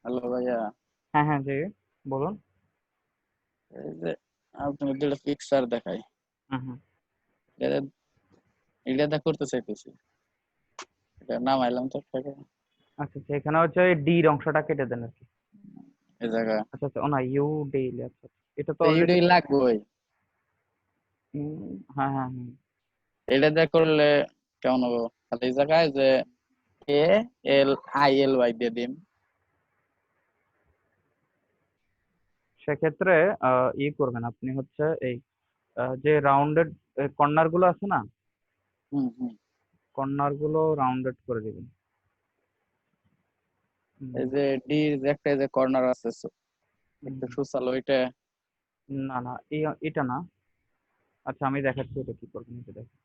হ্যালো ভাইয়া, হ্যাঁ হ্যাঁ, জি বলুন। এই যে আপনার যেটা পিকচার দেখাই, হুম হুম এটা এটা করতে চাইতেছি, এটা নামাইলাম তো টাকা আচ্ছা আচ্ছা, এখানে হচ্ছে ডির অংশটা কেটে দেন আর কি। এই জায়গা। আচ্ছা আচ্ছা, ও না, ইউ ডেইলি, আচ্ছা আচ্ছা। এটা তো তো অলরেডি, এইটাই লাগবে, হ্যাঁ হ্যাঁ হ্যাঁ। এটা দিয়ে করলে কেমন হবে? তাহলে এই জায়গায় যে এ এল আই এল ওয়াই দিয়ে দিন। সেক্ষেত্রে করবেন আপনি হচ্ছে এই যে রাউন্ডেড কর্নার গুলো আছে না, হুম হুম। কর্নার গুলো রাউন্ডেড করে দিবেন। এই যে ডি যে একটা যে কর্নার আছে একটু সুসালো, ওইটা না না, এটা না। আচ্ছা আমি দেখাচ্ছি এটা কি করবেন, এটা দেখেন।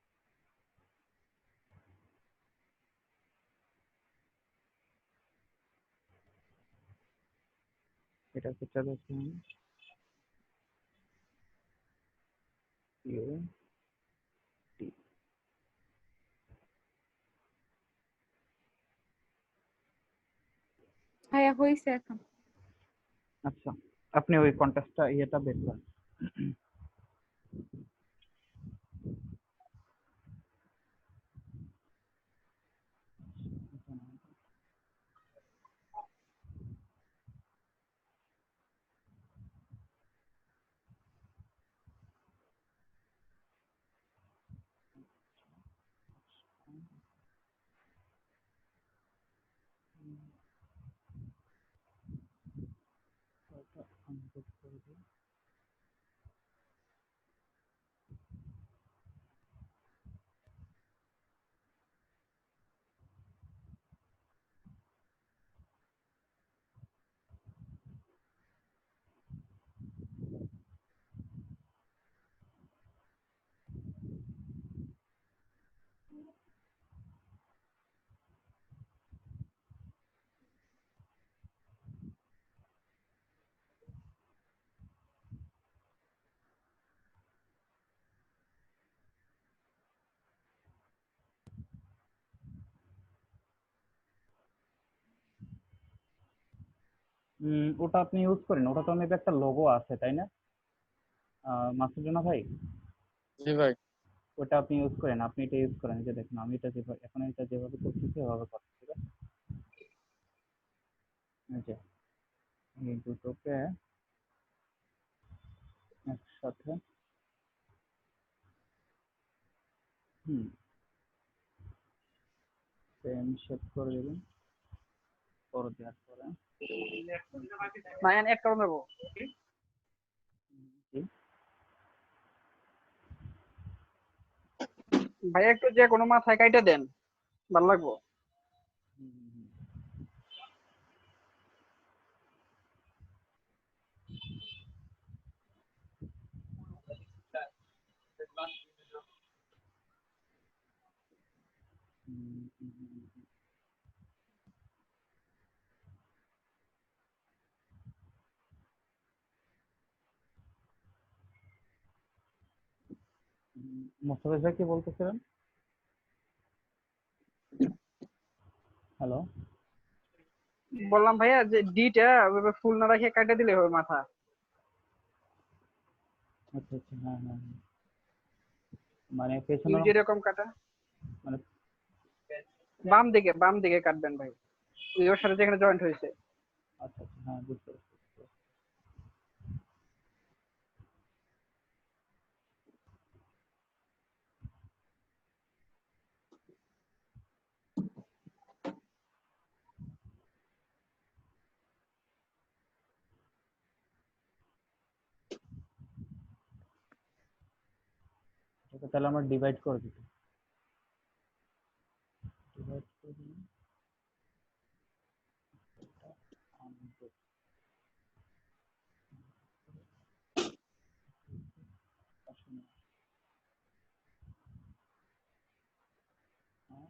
এটা হচ্ছে দেখুন, ইউ টি। ভাইয়া হয়েছে এখন। আচ্ছা, আপনি ওই কন্টেস্টটা ইয়েটা বের করেন। unput করে দিন। ওটা আপনি ইউজ করেন, ওটা তো মেবি একটা লোগো আছে তাই না, মাসুদ রানা ভাই? জি ভাই। ওটা আপনি ইউজ করেন, আপনি এটা ইউজ করেন। এই যে দেখুন, আমি এটা যেভাবে এখন এটা যেভাবে করতেছি এভাবে করেন, ঠিক আছে? এই যে এই দুটোকে একসাথে, হুম, সেম শেপ করে দেবেন। করে দেওয়ার পরে না এড করে দেবো জি, ভাই, একটু যে কোনো মাথায় কাইটা দেন, ভালো লাগবো। হুম, হুম, হুম, হুম, হুম, হুম, মোস্তাফিজ ভাই কি বলতেছিলেন? হ্যালো। বললাম ভাইয়া যে ডিটা ওইভাবে ফুল না রাখে কাইটা দিলে হবে মাথা। আচ্ছা আচ্ছা, হ্যাঁ হ্যাঁ হ্যাঁ। মানে ইউ পেছনের যেরকম কাটা, মানে, বাম দিকে কাটবেন ভাই, ওর সাথে যেখানে জয়েন্ট হয়েছে। আচ্ছা আচ্ছা, হ্যাঁ বুঝতে পারছি। ওকে তাহলে আমরা ডিভাইড করে দিই, ডিভাইড করি, undo, আসলে, হ্যাঁ,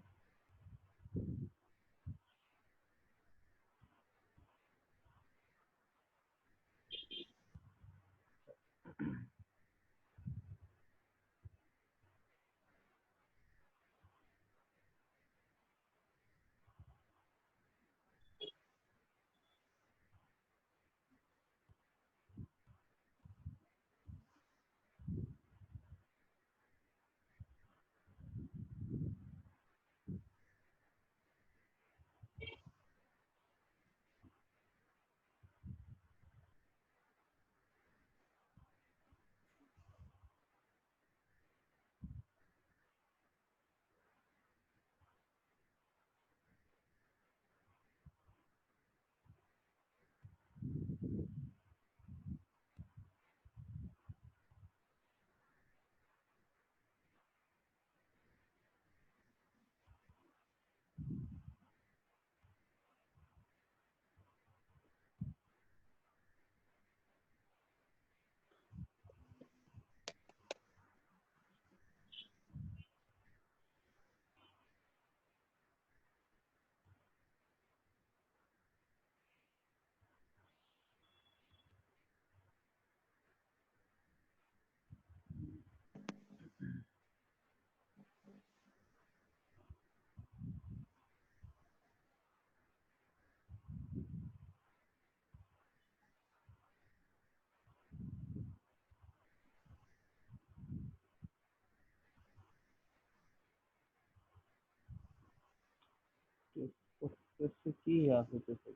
আসতেছে কি আসতেছে?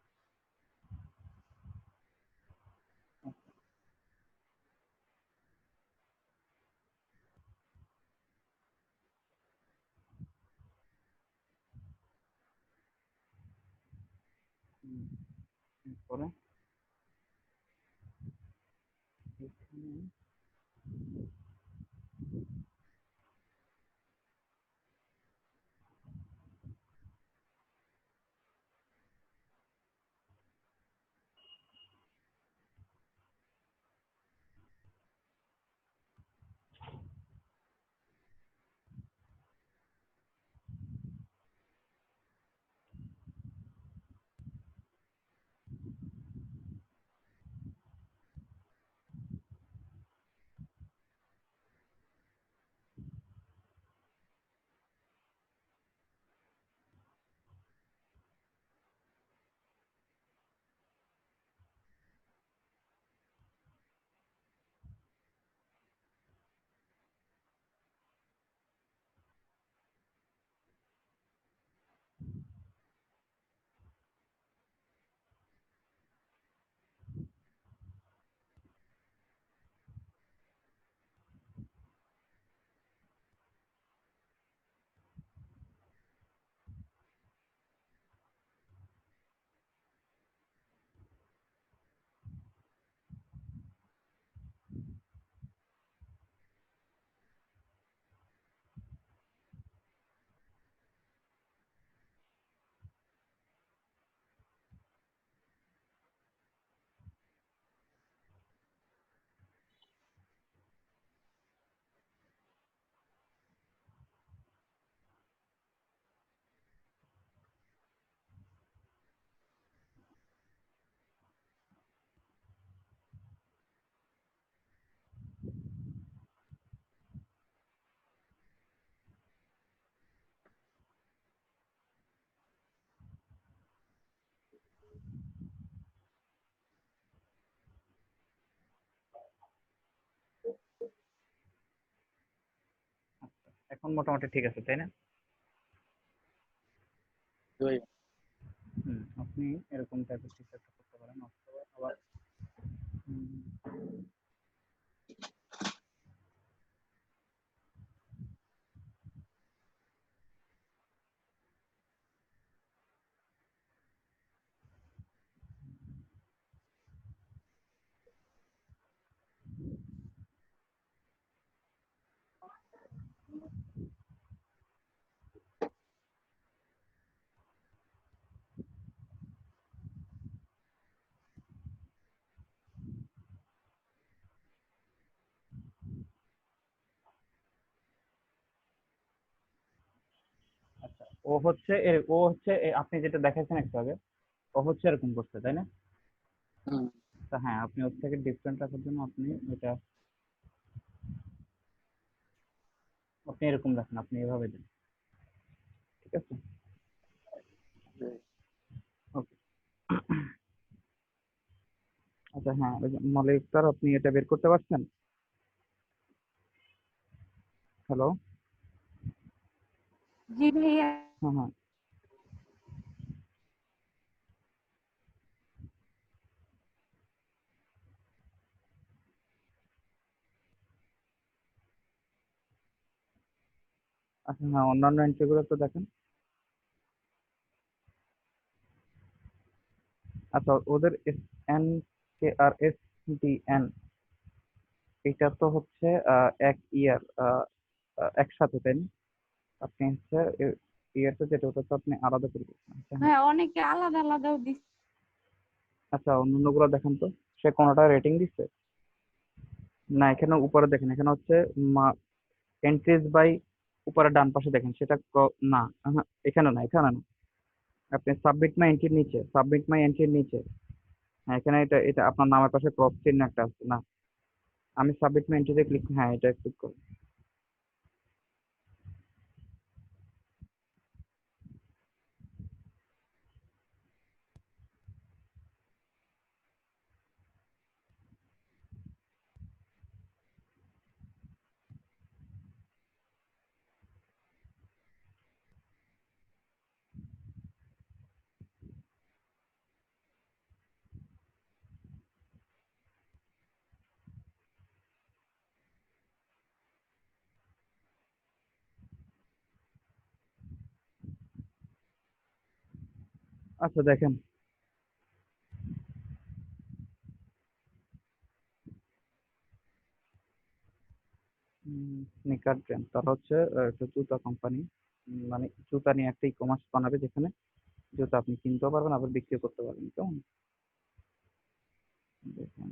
পরে এখানে এখন মোটামুটি ঠিক আছে, তাই না? ওই আপনি এরকম টাইপের কিছু একটা করতে পারেন, অথবা আবার হুম, আচ্ছা, আপনি যেটা দেখাইছেন একটু আগে, ও হচ্ছে এরকম করছে, তাই না? হুম, তা হ্যাঁ, আপনি ওর থেকে ডিফারেন্ট রাখার জন্য আপনি এরকম রাখেন, আপনি এভাবে দেন, ঠিক আছে? ওই। ওকে। আচ্ছা হ্যাঁ, ওই যে মৌলিক স্তর আপনি এটা বের করতে পারছেন? হ্যালো? জি ভাইয়া। হ্যাঁ হ্যাঁ। আচ্ছা হ্যাঁ, অন্যান্য এন্ট্রিগুলো তো দেখেন। আচ্ছা, ওদের এন কে আর এস ডি এন, এটা তো হচ্ছে এক ইয়ার একসাথে, তাই না? আপনি হচ্ছে ইয়ারটা যেটা, ওটা তো আপনি আলাদা করে দিচ্ছেন। আচ্ছা হ্যাঁ। হ্যাঁ, অনেকে আলাদা আলাদাও দিচ্ছে। আচ্ছা, অন্যান্য গুলো দেখেন তো, সে কোনটা রেটিং দিচ্ছে? না, এখানে উপরে দেখেন, এখানে হচ্ছে এন্ট্রিজ বাই, উপরে ডান পাশে দেখেন, সেটা না, এখানে না, এখানে না। আপনি সাবমিট মাই এন্ট্রির নিচে, হ্যাঁ এখানে, এটা এটা আপনার নামের পাশে ক্রস চিহ্ন একটা আছে না? আমি সাবমিট মাই এন্ট্রিতে ক্লিক, হ্যাঁ এটা ক্লিক করুন। আচ্ছা দেখেন, স্নিকার ব্র্যান্ড, তারা হচ্ছে একটা জুতা কোম্পানি। মানে জুতা নিয়ে একটা ই কমার্স বানাবে, যেখানে জুতা আপনি কিনতেও পারবেন আবার বিক্রি করতে পারবেন, কেমন? দেখেন,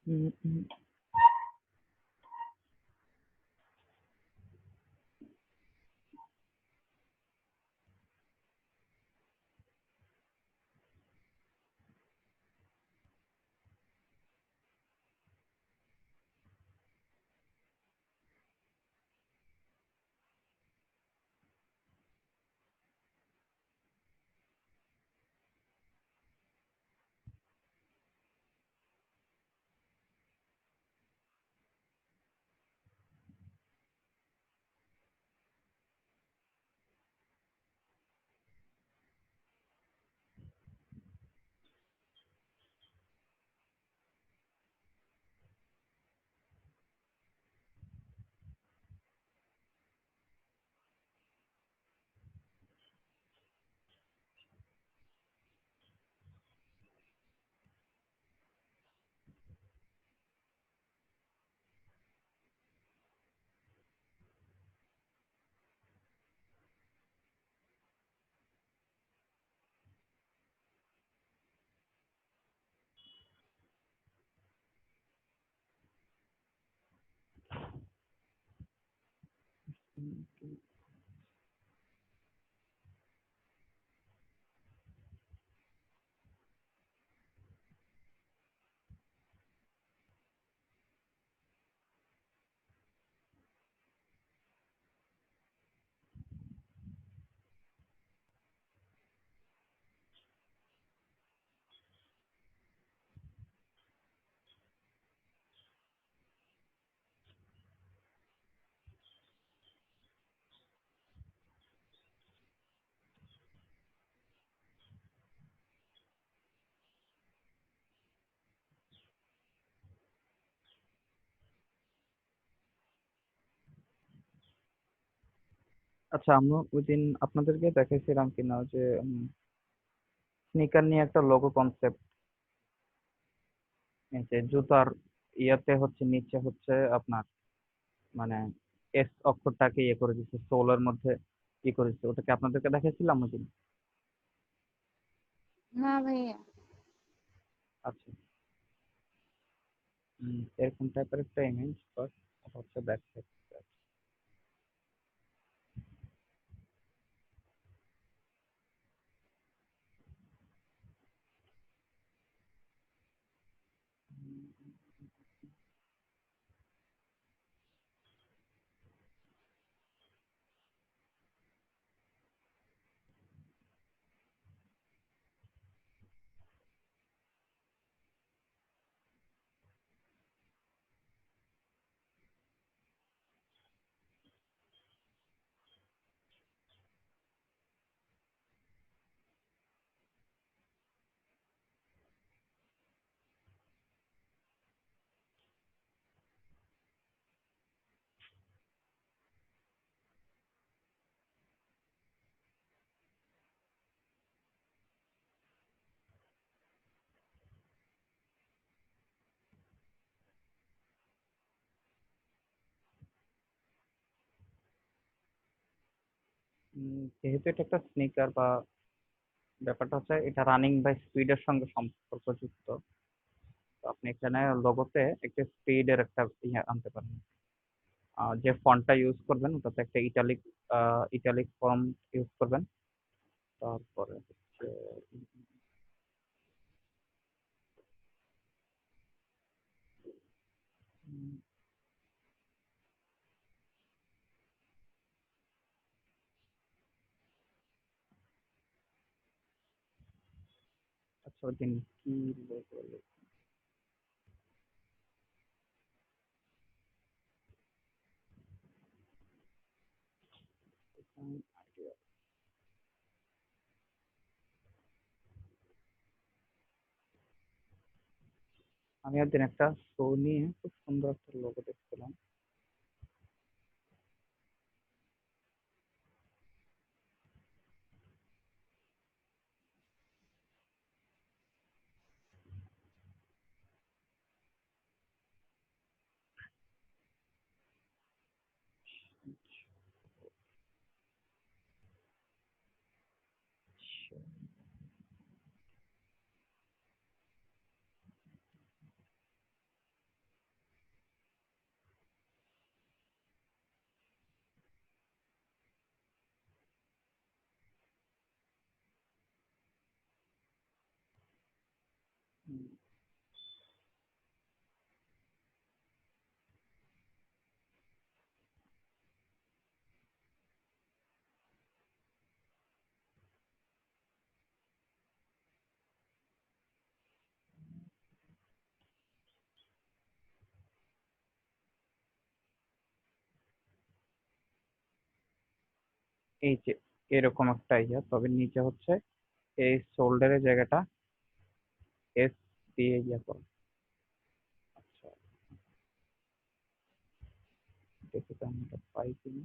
উম, উম, উম, আচ্ছা, আমরা ওই দিন আপনাদেরকে দেখাইছিলাম কিনা যে স্নিকার নিয়ে একটা লোগো কনসেপ্ট, যে জুতার ইয়াতে হচ্ছে নিচে হচ্ছে আপনার মানে এস অক্ষরটাকে ইয়ে করে দিচ্ছে, সোলের মধ্যে ই করে দিচ্ছে, ওটাকে আপনাদেরকে দেখাইছিলাম ওই দিন। না ভাইয়া। আচ্ছা, এরকম টাইপের একটা ইমেজ, বাট ওটা হচ্ছে ব্যাক সাইড। যেহেতু এটা একটা স্নিকার, বা ব্যাপারটা হচ্ছে এটা রানিং বা স্পিডের সঙ্গে সম্পর্কযুক্ত, তো আপনি এখানে লোগোতে একটা স্পিডের একটা ইয়ে আনতে পারেন। যে ফন্টটা ইউজ করবেন ওটাতে একটা ইটালিক ইটালিক ফন্ট ইউজ করবেন। তারপরে হচ্ছে আচ্ছা ওদিন কি logo লিখলাম? আমি একদিন একটা শো নিয়ে খুব সুন্দর একটা লোগো দেখছিলাম। হুম, এই যে এরকম একটা ইয়ে, তবে নিচে হচ্ছে এই শোল্ডারের জায়গাটা এস দিয়ে ইয়ে করো। আচ্ছা দেখি তো আমি এটা পাই কিনা।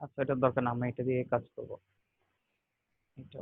আচ্ছা এটার দরকার না, আমি এটা দিয়ে কাজ করবো। এটা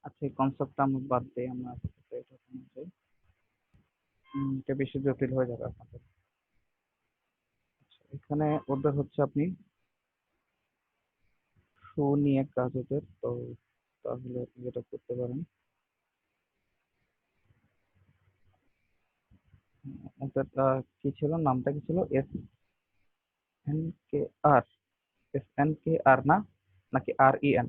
আচ্ছা, এই কনসেপ্টটা আমরা বাদ দিই, আমরা আপাতত এটা নিয়ে যাই। এটা বেশি জটিল হয়ে যাবে আপনাদের। আচ্ছা, এখানে ওদের হচ্ছে আপনি শো নিয়ে কাজ ওদের, তো তাহলে আপনি যেটা করতে পারেন, ওদের কি ছিল, নামটা কি ছিল? এন কে আর, SNKR না, নাকি REN?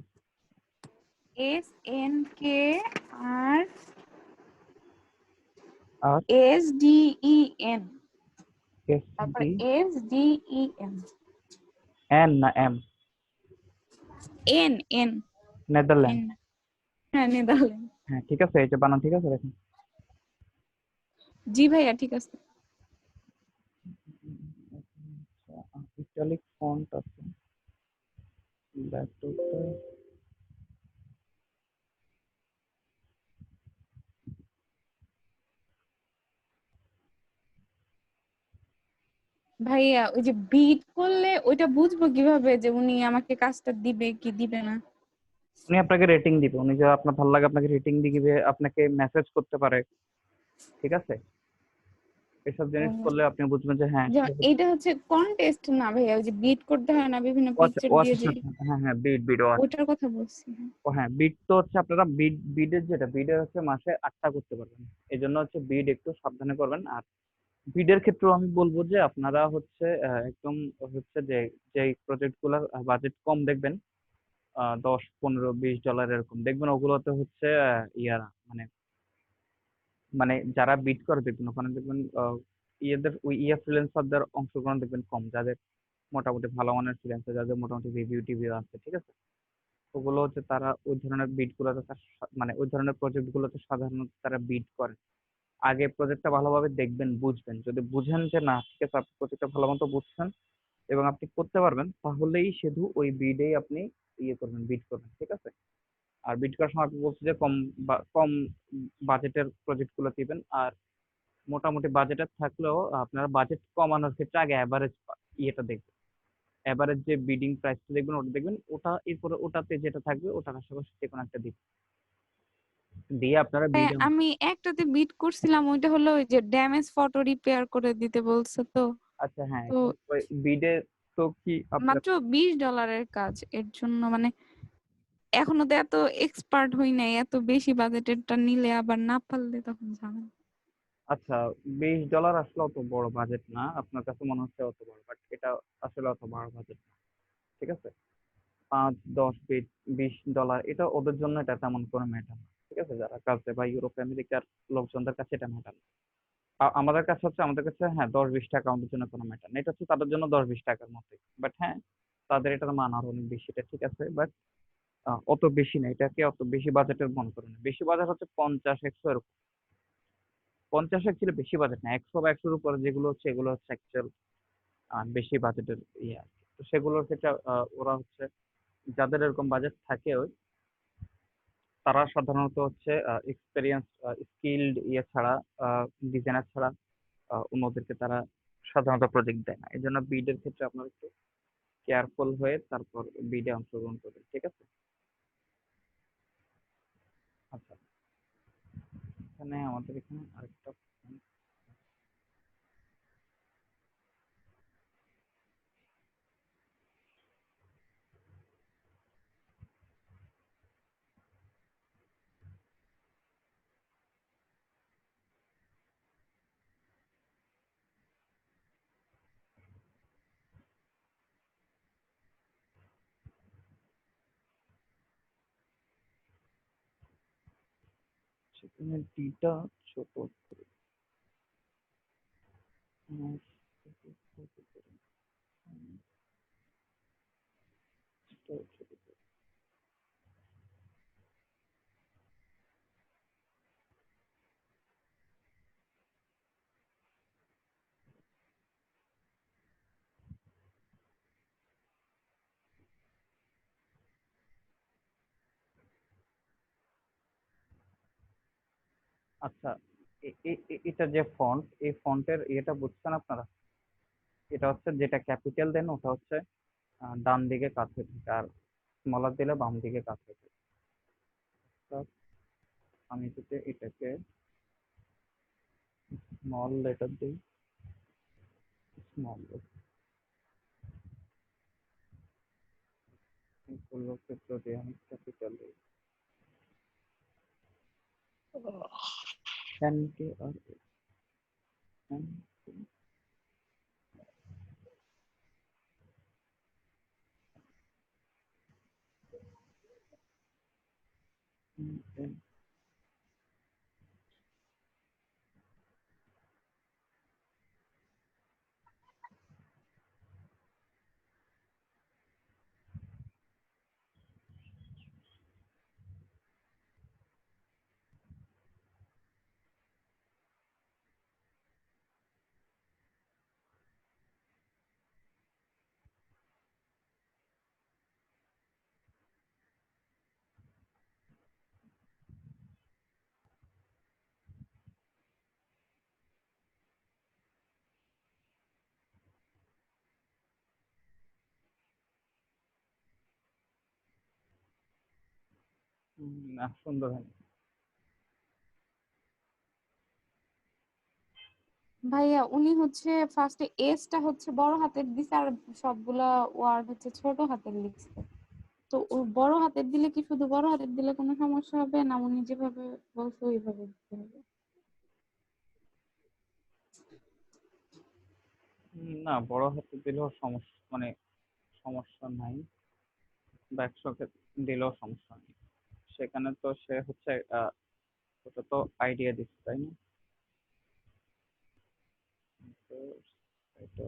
SNKR আর SDEN, তারপর SD SDEN, N না M? N N Netherland. N, হ্যাঁ নেদারল্যান্ড। হ্যাঁ ঠিক আছে, এই যে বানান ঠিক আছে দেখুন। জি ভাইয়া ঠিক আছে। ইটালিক ফন্ট আছে, ল্যাপটপটা ভাইয়া ওই যে বিট করলে ওইটা বুঝবো কিভাবে যে উনি আমাকে কাজটা দিবে কি দিবে না? উনি আপনাকে রেটিং দিবে, উনি যা আপনার ভালো লাগে আপনাকে রেটিং দিবে, আপনাকে মেসেজ করতে পারে, ঠিক আছে? এসব জিনিস ও, করলে আপনি বুঝবেন যে হ্যাঁ যেমন এইটা হচ্ছে কন্টেস্ট না ভাইয়া, ওই যে বিট করতে হয় না বিভিন্ন ও আচ্ছা পিকচার ও দিয়ে আচ্ছা যে, আচ্ছা, হ্যাঁ হ্যাঁ, বিড বিড ও আচ্ছা। ওটার কথা বলছি হ্যাঁ। ও হ্যাঁ, বিড তো হচ্ছে আপনারা বিডের যেটা, বিডের হচ্ছে মাসে 8টা করতে পারবেন, এই জন্য হচ্ছে বিড একটু সাবধানে করবেন। আর বিডের ক্ষেত্রেও আমি বলবো যে আপনারা হচ্ছে একদম হচ্ছে যে যেই প্রজেক্ট গুলার বাজেট কম দেখবেন, 10, 15, 20 ডলার এরকম দেখবেন, ওগুলোতে হচ্ছে ইয়ারা মানে মানে যারা বিড করে দেখবেন ওখানে দেখবেন ইয়েদের ওই ফ্রিল্যান্সারদের অংশগ্রহণ দেখবেন কম, যাদের মোটামুটি ভালো মানের ফ্রিল্যান্সার, যাদের মোটামুটি রিভিউ টিভিউ আছে, ঠিক আছে? ওগুলো হচ্ছে তারা ওই ধরনের বিড গুলোতে মানে ওই ধরনের প্রজেক্ট গুলোতে সাধারণত তারা বিড করে। আগে প্রজেক্টটা ভালোভাবে দেখবেন, বুঝবেন, যদি বুঝেন যে না ঠিক আছে আপনি প্রজেক্টটা ভালো মতো বুঝছেন এবং আপনি করতে পারবেন, তাহলেই শুধু ওই বিডেই আপনি ইয়ে করবেন, বিড করবেন, ঠিক আছে? আর বিড করার সময় আপনি বলছি যে কম বাজেটের প্রজেক্ট গুলো দিবেন। আর মোটামুটি বাজেটের থাকলেও আপনারা বাজেট কমানোর ক্ষেত্রে আগে অ্যাভারেজ ইয়েটা দেখবেন, অ্যাভারেজ যে বিডিং প্রাইসটা দেখবেন ওটা দেখবেন, ওটা এরপরে ওটাতে যেটা থাকবে ওটার আশেপাশে যে কোনো একটা দিবেন, দিয়ে আপনারা হ্যাঁ, বিডে। আমি একটাতে বিট করছিলাম, ওইটা হলো ওই যে ড্যামেজ ফটো রিপেয়ার করে দিতে বলছে তো। আচ্ছা হ্যাঁ, তো ওই বিডে তো কি আপনার, মাত্র $20 কাজ, এর জন্য মানে এখনো তো এত এক্সপার্ট হই নাই, এত বেশি বাজেটেরটা নিলে আবার না পারলে তখন ঝামেলা। আচ্ছা $20 আসলে অত বড় বাজেট না, আপনার কাছে মনে হচ্ছে অত বড়, বাট এটা আসলে অত বড় বাজেট না, ঠিক আছে? 5, 10, 20 ডলার এটা ওদের জন্য এটা তেমন কোনো ম্যাটার না, ঠিক আছে? যারা কাছে বা ইউরোপ আমেরিকার লোকজনদের কাছে এটা ম্যাটার না। আমাদের কাছে হচ্ছে, আমাদের কাছে হ্যাঁ 10, 20 টাকা আমাদের জন্য কোনো ম্যাটার না, এটা হচ্ছে তাদের জন্য 10, 20 টাকার মতোই, বাট হ্যাঁ তাদের এটার মান আরো অনেক বেশি, এটা ঠিক আছে, বাট অত বেশি না, এটাকে অত বেশি বাজেটের মনে করে না। বেশি বাজেট হচ্ছে 50, 100 এরকম। 50 অ্যাকচুয়ালি বেশি বাজেট না, 100 বা 100-র উপরে যেগুলো হচ্ছে এগুলো হচ্ছে অ্যাকচুয়াল বেশি বাজেটের ইয়ে আর কি। তো সেগুলোর ক্ষেত্রে ওরা হচ্ছে যাদের এরকম বাজেট থাকে ওই, তারা সাধারণত হচ্ছে এক্সপেরিয়েন্স স্কিলড ইয়ে ছাড়া, ডিজাইনার ছাড়া অন্যদেরকে তারা সাধারণত প্রজেক্ট দেয় না। এই জন্য বিডের ক্ষেত্রে আপনার একটু কেয়ারফুল হয়ে তারপর বিডে অংশগ্রহণ করবেন, ঠিক আছে? আচ্ছা, এখানে আমাদের এখানে আরেকটা সেখানে ডিটা ছোট করে, উম, ছোট করে। আচ্ছা, এটা যে ফন্ট, এই ফন্টের ইয়েটা বুঝছেন আপনারা? এটা হচ্ছে যেটা ক্যাপিটাল দেন ওটা হচ্ছে ডান দিকে কাছে থাকে, আর স্মলার দিলে বাম দিকে কাছে থাকে। তো অর্থাৎ আমি যদি এটাকে স্মল লেটার দিই, স্মল এগুলোকে যদি আমি ক্যাপিটাল দিই, এনকে আর এন এন না, সুন্দর হয়নি। ভাইয়া উনি হচ্ছে ফার্স্টে এসটা হচ্ছে বড় হাতের দিছে আর সবগুলা ওয়ার্ড হচ্ছে ছোট হাতের লিখছে। তো ও বড় হাতের দিলে কি শুধু বড় হাতের দিলে কোনো সমস্যা হবে না উনি যেভাবে বলছে ওইভাবে দিতে হবে? না, বড় হাতে দিলেও সমস্যা, মানে সমস্যা নাই, বা একশোকে দিলেও সমস্যা নেই। সেখানে তো সে হচ্ছে ওটা তো আইডিয়া দিচ্ছে, তাই না? তো এটা